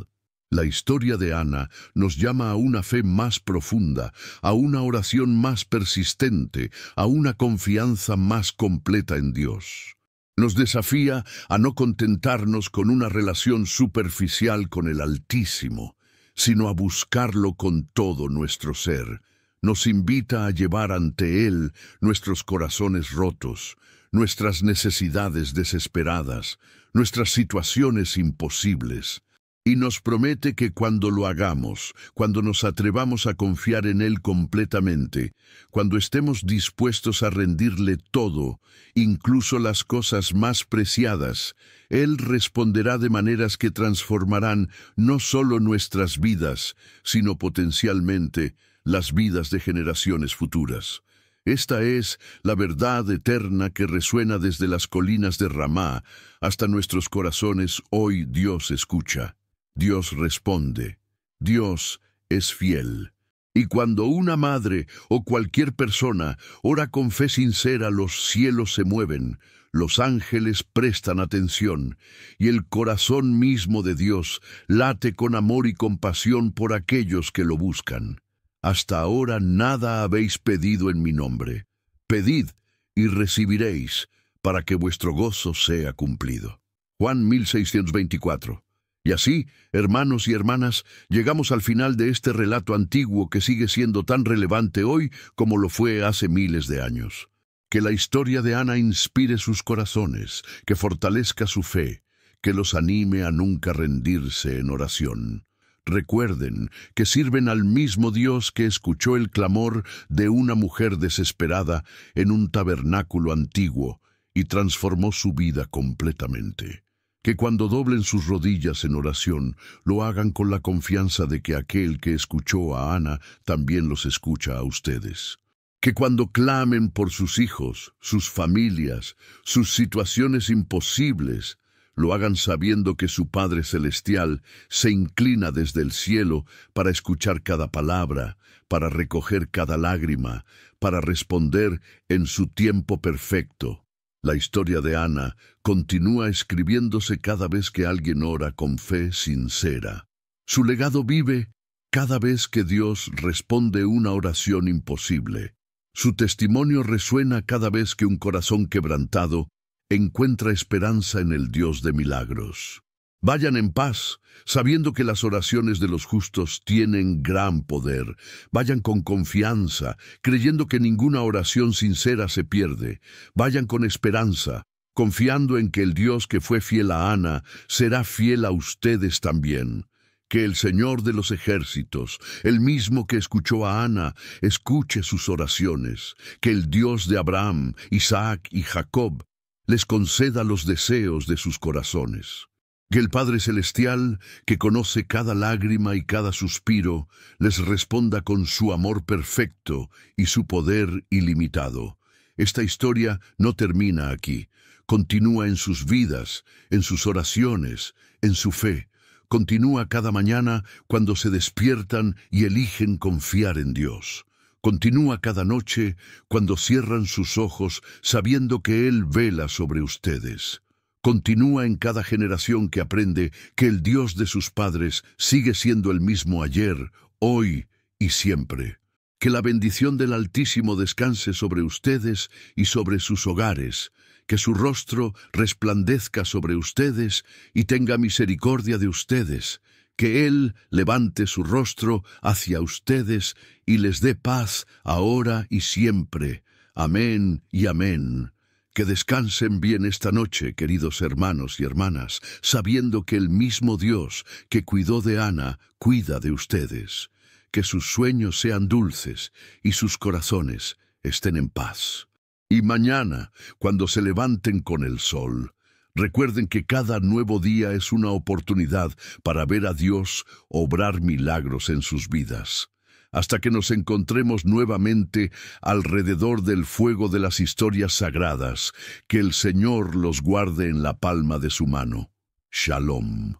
La historia de Ana nos llama a una fe más profunda, a una oración más persistente, a una confianza más completa en Dios. Nos desafía a no contentarnos con una relación superficial con el Altísimo, sino a buscarlo con todo nuestro ser. Nos invita a llevar ante Él nuestros corazones rotos, nuestras necesidades desesperadas, nuestras situaciones imposibles. Y nos promete que cuando lo hagamos, cuando nos atrevamos a confiar en Él completamente, cuando estemos dispuestos a rendirle todo, incluso las cosas más preciadas, Él responderá de maneras que transformarán no solo nuestras vidas, sino potencialmente las vidas de generaciones futuras. Esta es la verdad eterna que resuena desde las colinas de Ramá hasta nuestros corazones. Hoy Dios escucha. Dios responde. Dios es fiel. Y cuando una madre o cualquier persona ora con fe sincera, los cielos se mueven, los ángeles prestan atención, y el corazón mismo de Dios late con amor y compasión por aquellos que lo buscan. Hasta ahora nada habéis pedido en mi nombre. Pedid y recibiréis, para que vuestro gozo sea cumplido. Juan 1624. Y así, hermanos y hermanas, llegamos al final de este relato antiguo que sigue siendo tan relevante hoy como lo fue hace miles de años. Que la historia de Ana inspire sus corazones, que fortalezca su fe, que los anime a nunca rendirse en oración. Recuerden que sirven al mismo Dios que escuchó el clamor de una mujer desesperada en un tabernáculo antiguo y transformó su vida completamente. Que cuando doblen sus rodillas en oración, lo hagan con la confianza de que aquel que escuchó a Ana también los escucha a ustedes. Que cuando clamen por sus hijos, sus familias, sus situaciones imposibles, lo hagan sabiendo que su Padre Celestial se inclina desde el cielo para escuchar cada palabra, para recoger cada lágrima, para responder en su tiempo perfecto. La historia de Ana continúa escribiéndose cada vez que alguien ora con fe sincera. Su legado vive cada vez que Dios responde una oración imposible. Su testimonio resuena cada vez que un corazón quebrantado encuentra esperanza en el Dios de milagros. Vayan en paz, sabiendo que las oraciones de los justos tienen gran poder. Vayan con confianza, creyendo que ninguna oración sincera se pierde. Vayan con esperanza, confiando en que el Dios que fue fiel a Ana será fiel a ustedes también. Que el Señor de los ejércitos, el mismo que escuchó a Ana, escuche sus oraciones. Que el Dios de Abraham, Isaac y Jacob les conceda los deseos de sus corazones. Que el Padre Celestial, que conoce cada lágrima y cada suspiro, les responda con su amor perfecto y su poder ilimitado. Esta historia no termina aquí. Continúa en sus vidas, en sus oraciones, en su fe. Continúa cada mañana cuando se despiertan y eligen confiar en Dios. Continúa cada noche cuando cierran sus ojos sabiendo que Él vela sobre ustedes. Continúa en cada generación que aprende que el Dios de sus padres sigue siendo el mismo ayer, hoy y siempre. Que la bendición del Altísimo descanse sobre ustedes y sobre sus hogares. Que su rostro resplandezca sobre ustedes y tenga misericordia de ustedes. Que Él levante su rostro hacia ustedes y les dé paz ahora y siempre. Amén y amén. Que descansen bien esta noche, queridos hermanos y hermanas, sabiendo que el mismo Dios que cuidó de Ana, cuida de ustedes. Que sus sueños sean dulces y sus corazones estén en paz. Y mañana, cuando se levanten con el sol, recuerden que cada nuevo día es una oportunidad para ver a Dios obrar milagros en sus vidas. Hasta que nos encontremos nuevamente alrededor del fuego de las historias sagradas, que el Señor los guarde en la palma de su mano. Shalom.